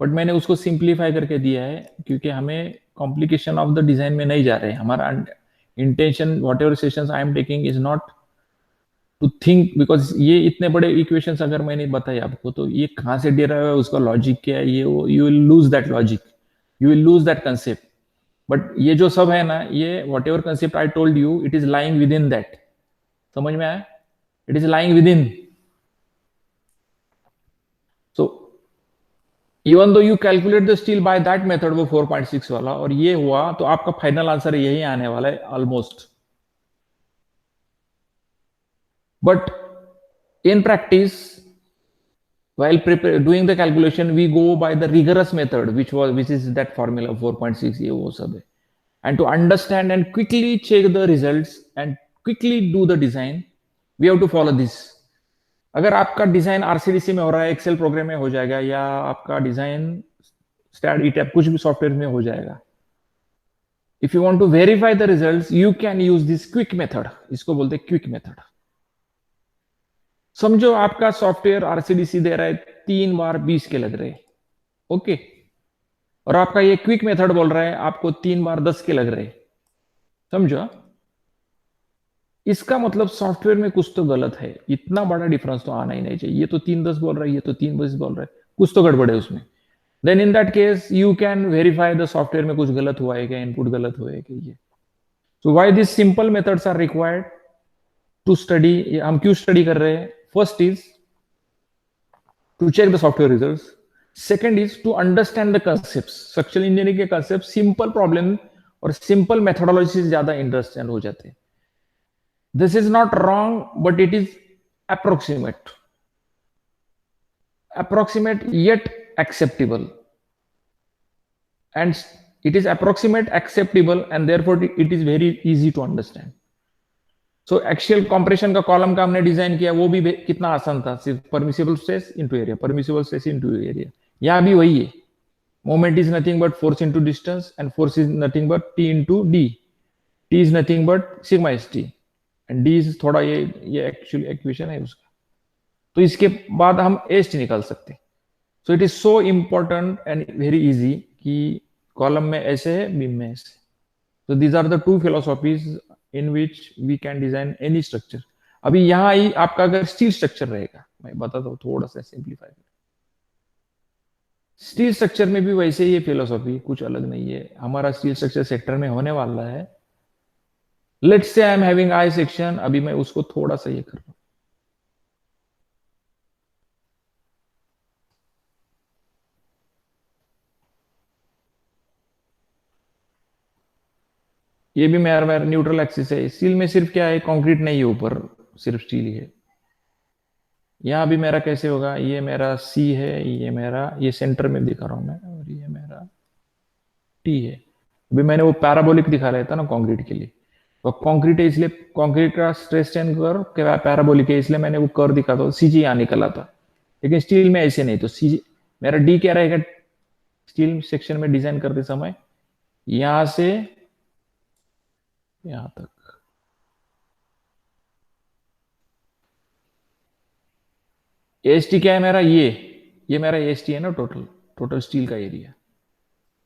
बट मैंने उसको सिंप्लीफाई करके दिया है क्योंकि हमें कॉम्प्लिकेशन ऑफ द डिजाइन में नहीं जा रहे हैं। हमारा intention whatever sessions I am taking is not to think, because ये इतने बड़े इक्वेशंस अगर मैंने बताए आपको तो ये कहाँ से डेराइव है, उसका लॉजिक क्या है, ये वो you will lose that logic, you will lose that concept. But ये जो सब है ना, ये what ever concept I told you, it is lying with in that. समझ में आया? It is lying with in. So even though you calculate the steel by that method, वो 4.6 वाला, और ये हुआ तो आपका फाइनल आंसर यही आने वाला है almost. But in practice while doing the calculation we go by the rigorous method which is that formula 4.6, ये वो सब है। and to understand and quickly check the results and quickly do the design we have to follow this। अगर आपका design RCDC में हो रहा है, एक्सेल प्रोग्राम में हो जाएगा, या आपका डिजाइन स्टैड ईटैब कुछ भी सॉफ्टवेयर में हो जाएगा, if you want to verify the results you can use this quick method. इसको बोलते हैं क्विक मेथड। समझो आपका सॉफ्टवेयर आरसीडीसी दे रहा है 3 बार 20 के लग रहे हैं, ओके, और आपका ये क्विक मेथड बोल रहा है आपको 3 बार 10 के लग रहे हैं। समझो, इसका मतलब सॉफ्टवेयर में कुछ तो गलत है, इतना बड़ा डिफरेंस तो आना ही नहीं चाहिए। ये तो 3-10 बोल रहा है, ये तो 3-20 बोल रहा है, कुछ तो गड़बड़ है उसमें। Then in that case you can verify the software में कुछ गलत हुआ है क्या, इनपुट गलत हुआ है क्या। ये so why this simple methods are required to study. हम क्यों स्टडी कर रहे हैं? First is to check the software results, second is to understand the concepts. Structural engineering के कंसेप्ट सिंपल प्रॉब्लम और सिंपल मेथोडोलॉजी से ज्यादा अंडरस्टैंड हो जाते हैं। This is not wrong, but it is approximate yet acceptable, and it is approximate, acceptable, and therefore it is very easy to understand. So axial compression का column का हमने design किया, वो भी कितना आसान था, सिर्फ permissible stress into area, permissible stress into area. यहाँ भी वही है, moment is nothing but force into distance, and force is nothing but T into D, T is nothing but sigma S T, and D is थोड़ा ये actually equation है उसका। तो इसके बाद हम एस्ट निकाल सकते। So it is so important and very easy कि कॉलम में ऐसे है, बीम में ऐसे। So these are the two philosophies in which we can design any structure. अभी यहाँ ही आपका अगर स्टील स्ट्रक्चर रहेगा, मैं बताता हूँ थोड़ा सा सिंप्लीफाई। स्टील स्ट्रक्चर में भी वैसे ही ये फिलोसॉफी, कुछ अलग नहीं है। हमारा स्टील स्ट्रक्चर सेक्टर में होने वाला है, let's say I am having I section, अभी मैं उसको थोड़ा सा ये कर रहा हूं। ये भी मेरा न्यूट्रल एक्सिस है। स्टील में सिर्फ क्या है, कंक्रीट नहीं है ऊपर, सिर्फ स्टील ही है। यहां भी मेरा कैसे होगा, ये मेरा सी है, ये मेरा, ये सेंटर में दिखा रहा हूं मैं, और ये मेरा टी है। अभी मैंने वो पैराबोलिक दिखा रहा था ना कंक्रीट के लिए, तो कंक्रीट है इसलिए कंक्रीट का स्ट्रेस स्ट्रेन कर्व पैराबोलिक है, इसलिए मैंने वो कर्व दिखा था, सीजी यहां निकला था। लेकिन स्टील में ऐसे नहीं, तो सीजी मेरा डी क्या रहेगा स्टील सेक्शन में डिजाइन करते समय, यहां से यहां तक। एएसटी क्या है मेरा, ये मेरा एएसटी है ना, टोटल स्टील का area.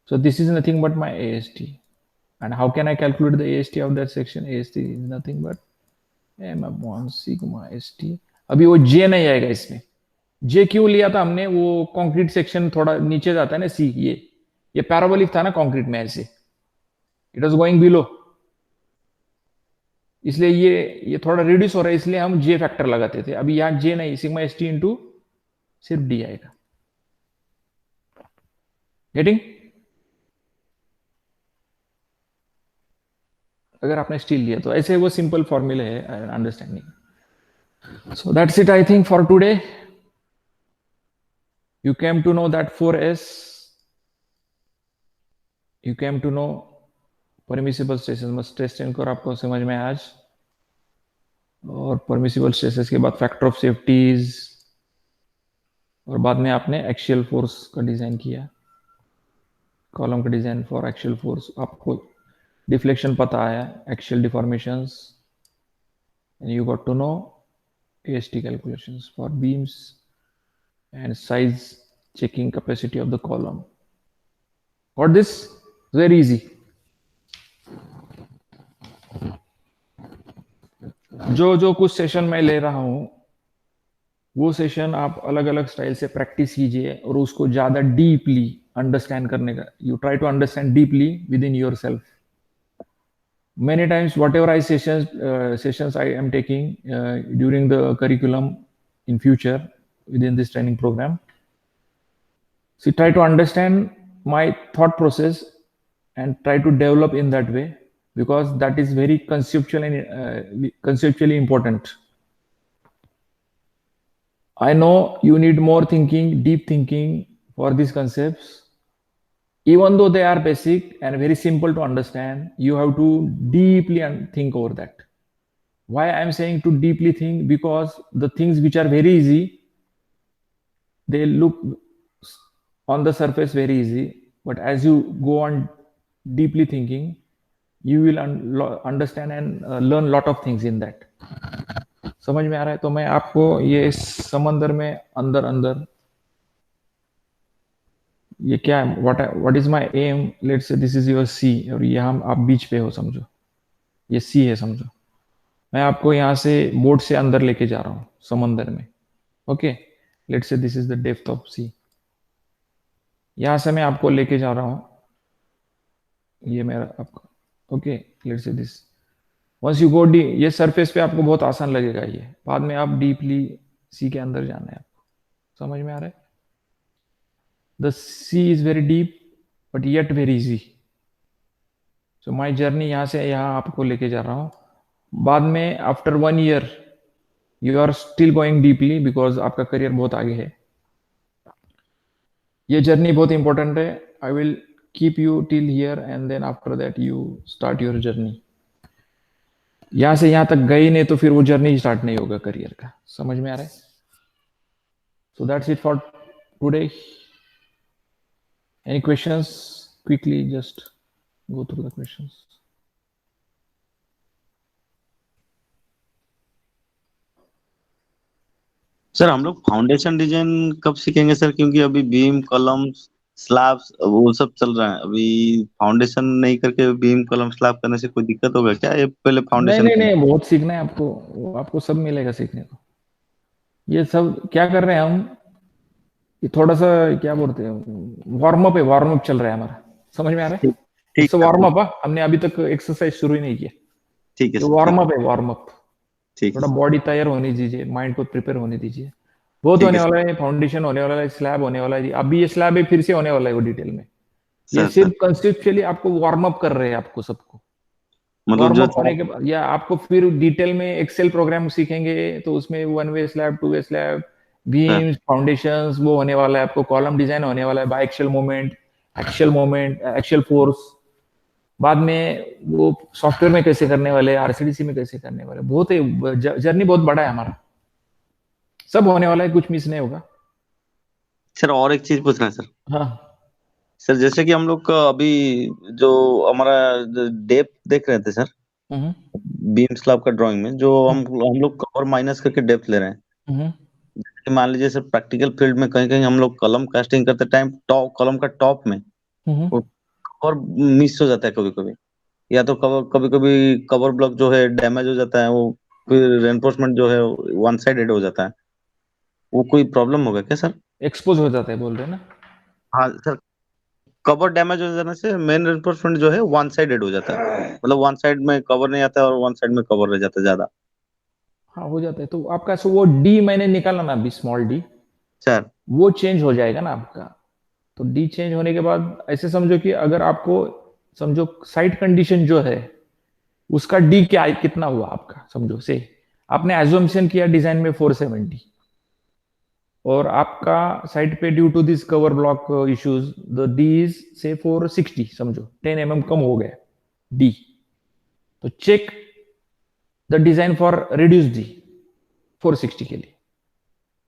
So this is nothing but my AST. And how can I calculate the AST of that section? AST is nothing but m upon sigma ST. अभी वो J नहीं आएगा इसमें। J क्यों लिया था हमने, वो कंक्रीट सेक्शन थोड़ा नीचे जाता है ना, C, ये पैराबोलिक था ना कंक्रीट में, ऐसे इट वाज गोइंग बिलो, इसलिए ये थोड़ा रिड्यूस हो रहा है, इसलिए हम J फैक्टर लगाते थे। अभी यहाँ J नहीं, सिग्मा ST इंटू सिर्फ D आएगा। गेटिंग? अगर आपने स्टील लिया तो ऐसे वो सिंपल फॉर्मूला है understanding. So that's it I think for today. You came to know that 4S, you came to know permissible stresses में स्ट्रेस स्ट्रेन कर्व आपको समझ में आज, और परमिसिबल स्ट्रेसेस के बाद फैक्टर ऑफ सेफ्टीज, और बाद में आपने एक्सियल फोर्स का डिजाइन किया, कॉलम का डिजाइन फॉर एक्सियल फोर्स, आपको डिफ्लेक्शन पता है, axial deformations, and you got to know AST calculations for beams and size checking capacity of the column. Got this? Very easy. जो कुछ session मैं ले रहा हूं, वो सेशन आप अलग अलग स्टाइल से प्रैक्टिस कीजिए, और उसको ज्यादा डीपली अंडरस्टैंड करने का, you try to understand deeply within yourself. Many times whatever sessions I am taking during the curriculum in future within this training program, so try to understand my thought process and try to develop in that way, because that is very conceptually important. I know you need more thinking, deep thinking for these concepts. Even though they are basic and very simple to understand, you have to deeply think over that. Why I am saying to deeply think? Because the things which are very easy, they look on the surface very easy, but as you go on deeply thinking, you will understand and learn lot of things in that. समझ में आ रहा है? तो मैं आपको ये समंदर में अंदर ये क्या है, what is my M, let's say this is your C, और यहाँ आप बीच पे हो, समझो ये सी है, समझो मैं आपको यहाँ से बोट से अंदर लेके जा रहा हूँ समंदर में, okay, let's say this is the depth of sea, यहाँ से मैं आपको लेके जा रहा हूँ, ये मेरा आपका, okay, let's say this, once you go D, ये सरफेस पे आपको बहुत आसान लगेगा, ये बाद में आप डीपली सी के अंदर जाना है आपको, समझ में आ रहा है? The sea is very deep, but yet very easy. So my journey यहाँ से यहाँ आपको लेके जा रहा हूँ. बाद में after 1 year, you are still going deeply because आपका करियर बहुत आगे है. ये जर्नी बहुत इंपॉर्टेंट है. I will keep you till here and then after that you start your journey. यहाँ से यहाँ तक गए नहीं तो फिर वो जर्नी स्टार्ट नहीं होगा करियर का. समझ में आ रहा है? So that's it for today. Any questions? Quickly, just go through the questions. Sir हम लोग फाउंडेशन डिजाइन कब सीखेंगे सर? क्योंकि अभी बीम कॉलम स्लैब्स वो सब चल रहा है, अभी फाउंडेशन नहीं करके बीम कॉलम स्लैब करने से कोई दिक्कत होगा क्या? ये पहले फाउंडेशन नहीं, बहुत सीखना है आपको, आपको सब मिलेगा सीखने को. ये सब क्या कर रहे हैं हम, ये थोड़ा सा क्या बोलते हैं, वार्म अप है, वार्म अप चल रहा है हमारा, समझ में आ रहा है? ठीक इससे है, वार्म अप, हमने अभी तक एक्सरसाइज शुरू ही नहीं किया, ठीक है ये सर, वार्म ठीक अप है, वार्म अप। ठीक है थोड़ा सर, बॉडी तैयार होने दीजिए, माइंड को प्रिपेयर होने दीजिए, बहुत ठीक है होने वाला है, फाउंडेशन होने वाला है, स्लैब होने वाला है, अभी ये स्लैब है, फिर से होने वाला है वो डिटेल में। ये सर। सिर्फ कंसेप्चुअली आपको वार्म अप कर रहे हैं, आपको सबको मतलब वार्म जो अप होने के बाद, या आपको फिर डिटेल में एक्सेल प्रोग्राम सीखेंगे तो उसमें one way slab, two way slab, sir, beams, foundations, वो होने वाला है, आपको कॉलम डिजाइन होने वाला है, by axial moment, axial force, बाद में वो सॉफ्टवेयर में कैसे करने वाले, आरसीडीसी में कैसे करने वाले, बहुत है, जर्नी बहुत बड़ा है हमारा, सब होने वाला है, कुछ मिस नहीं होगा। सर और एक चीज पूछना है सर। हाँ। सर जैसे कि हम लोग का अभी जो हमारा डेप्थ देख रहे थे सर, हम्म बीम स्लैब का ड्राइंग में जो हम लोग कवर माइनस करके डेप्थ ले रहे हैं। हम्म कि मान लीजिए सर प्रैक्टिकल फील्ड में कहीं कहीं हम लोग कलम कास्टिंग करते टाइम टॉप कलम का टॉप में हम्म वो कवर मिस हो जाता है कभी कभी, या तो कवर कभी कभी कवर ब्लॉक जो है डैमेज हो जाता है, वो फिर रेनफोर्समेंट जो है वन साइडेड हो जाता है, वो कोई प्रॉब्लम होगा क्या सर? एक्सपोज हो जाता है बोल रहे हैं ना? हाँ सर, कवर डैमेज हो जाने से मेन रेनफोर्समेंट जो है वन साइडेड हो जाता है, मतलब वन साइड में कवर नहीं आता है और वन साइड में कवर रह जाता है ज्यादा। हाँ हो जाता है, तो आपका वो डी मैंने निकाला ना अभी, स्मॉल डी, सर वो चेंज हो जाएगा ना आपका। तो डी चेंज होने के बाद ऐसे समझो कि अगर आपको, समझो साइट कंडीशन जो है उसका डी क्या कितना हुआ आपका, समझो से आपने एज्यूम्पशन किया डिजाइन में 470, और आपका साइट पे due to this cover block issues the D is say 460, समझो 10 mm कम हो गया डी, तो check the design for reduce D 460 के लिए।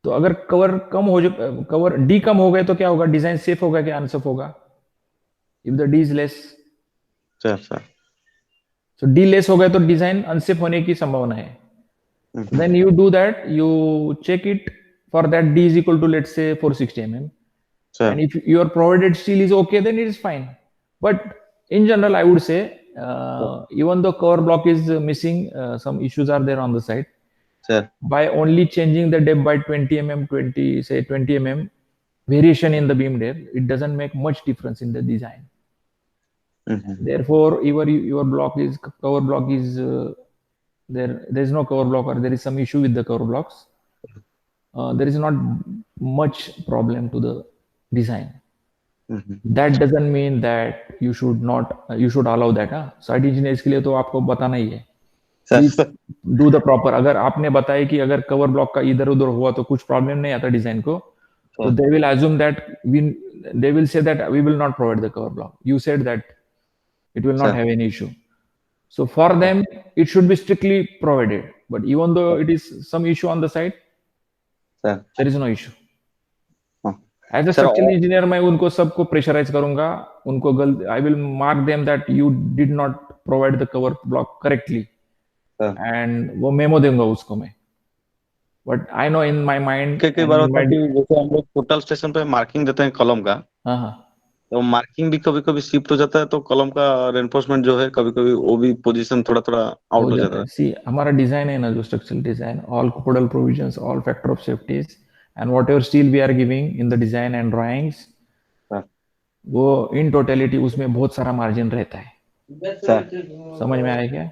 तो अगर कवर कम हो जाए, कवर डी कम हो गए तो क्या होगा, डिजाइन सेफ होगा क्या अनसेफ होगा? If the D is less, sir sir. तो डी लेस हो गए तो डिजाइन अनसेफ होने की संभावना है। Then you do that, you check it for that D is equal to let's say 460 mm, sir and if your provided steel is okay then it is fine, but in general I would say even though cover block is missing, some issues are there on the side, sir by only changing the depth by 20 mm, 20 mm variation in the beam depth, it doesn't make much difference in the design. Therefore your block is, cover block is there is no cover block, or there is some issue with the cover blocks, there is not much problem to the design. That doesn't mean that you should not, you should allow that, site engineers के लिए तो आपको बताना ही है, please do the proper. अगर आपने बताया कि अगर कवर ब्लॉक का इधर उधर हुआ तो कुछ प्रॉब्लम नहीं आता डिजाइन को, तो they will assume that they will say that we will not provide the cover block, you said that it will not have any issue, so for them it should be strictly provided, but even though it is some issue on the site, there is no issue. As a structural engineer मैं उनको सबको pressurize करूंगा, उनको I will mark them that you did not provide the cover block correctly, and वो memo दूंगा उसको मैं, but I know in my mind. कई बार होता है कि जैसे हम लोग टोटल स्टेशन पे मार्किंग देते हैं कॉलम का, हाँ हाँ, तो मार्किंग भी कभी कभी शिफ्ट हो जाता है, तो कॉलम का रेनफोर्समेंट जो है कभी कभी वो भी पोजीशन थोड़ा थोड़ा आउट हो जाता है। सी हमारा डिजाइन है ना जो structural design, all codal provisions, all factor of safeties and whatever steel we are giving in the design and drawings, वो इन टोटलिटी उसमें बहुत सारा मार्जिन रहता है, समझ में आया क्या?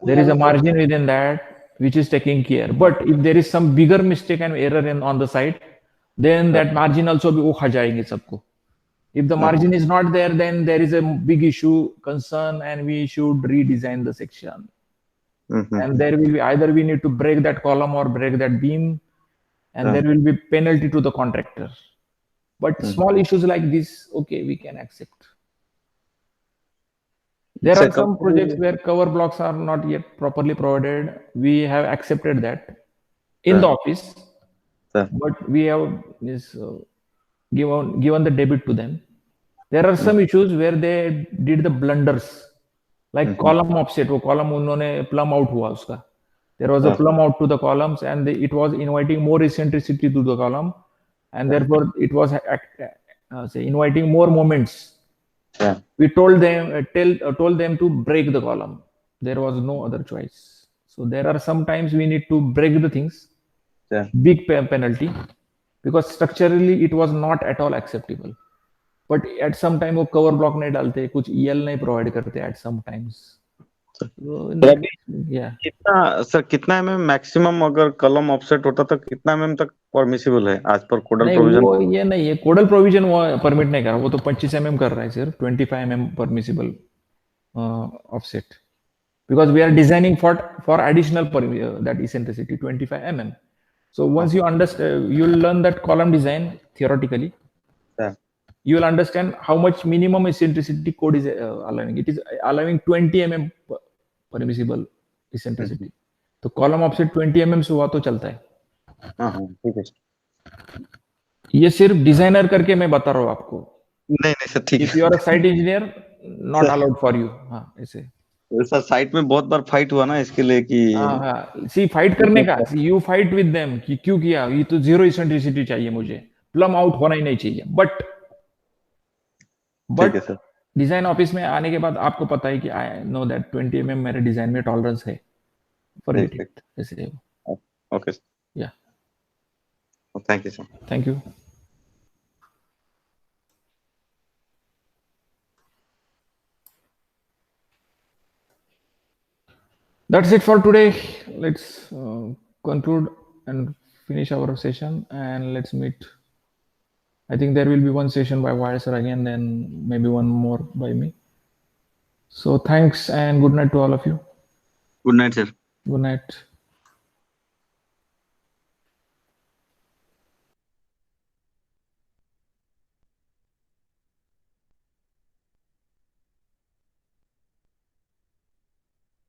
There is a margin within that which is taking care, but if there is some bigger mistake and error on the site, then that margin also भी वो खा जाएंगे सबको. If the margin is not there, then there is a big issue, concern, and we should redesign the section. And there will be either we need to break that column or break that beam, and there will be penalty to the contractor. But small issues like this, okay, we can accept. There are some projects where cover blocks are not yet properly provided. We have accepted that in the office, but we have given the debit to them. There are some issues where they did the blunders, like column offset. वो column उन्होंने plumb out हुआ उसका. There was a plumb out to the columns, and it was inviting more eccentricity to the column, and therefore it was inviting more moments. We told them to break the column. There was no other choice. So there are sometimes we need to break the things Yeah. big penalty, because structurally it was not at all acceptable. But at some time वो cover block नहीं डालते, कुछ EL नहीं provide करते at some times. So in that, yeah. कितना maximum अगर कलम offset होता तो कितना तक परमिसिबल है आज पर कोडल नहीं प्रोविजन? वो ये नहीं है, कोडल प्रोविजन वो परमिट नहीं कर रहा, वो तो 25 कर रहा है सिर्फ, 25 permissible offset, because we are designing for additional that eccentricity 25 so once you understand, you'll learn that column design theoretically. Yeah. You will understand how much minimum eccentricity code is allowing. It is allowing 20 permissible eccentricity. तो column offset 20 से हुआ तो चलता है. ठीक है. ये सिर्फ डिजाइनर करके मैं बता रहा हूँ आपको. नहीं सर ठीक है. If you are a site engineer, not allowed for you. हाँ ऐसे. सर साइट में बहुत बार फाइट हुआ ना इसके लिए कि सी फाइट करने का, यू फाइट विद देम कि क्यों किया, ये तो जीरो इसेंट्रिसिटी चाहिए मुझे, प्लम आउट होना ही नहीं चाहिए. बट डिजाइन ऑफिस में आने के बाद आपको पता है कि आई नो दैट 20 मेरे डिजाइन में टॉलरेंस है, फॉरगेट इट. ऐसे. ओके या thank you sir. Thank you. That's it for today. Let's conclude and finish our session, and let's meet. I think there will be one session by Wiresir again, then maybe one more by me. So thanks and good night to all of you. Good night, sir. Good night.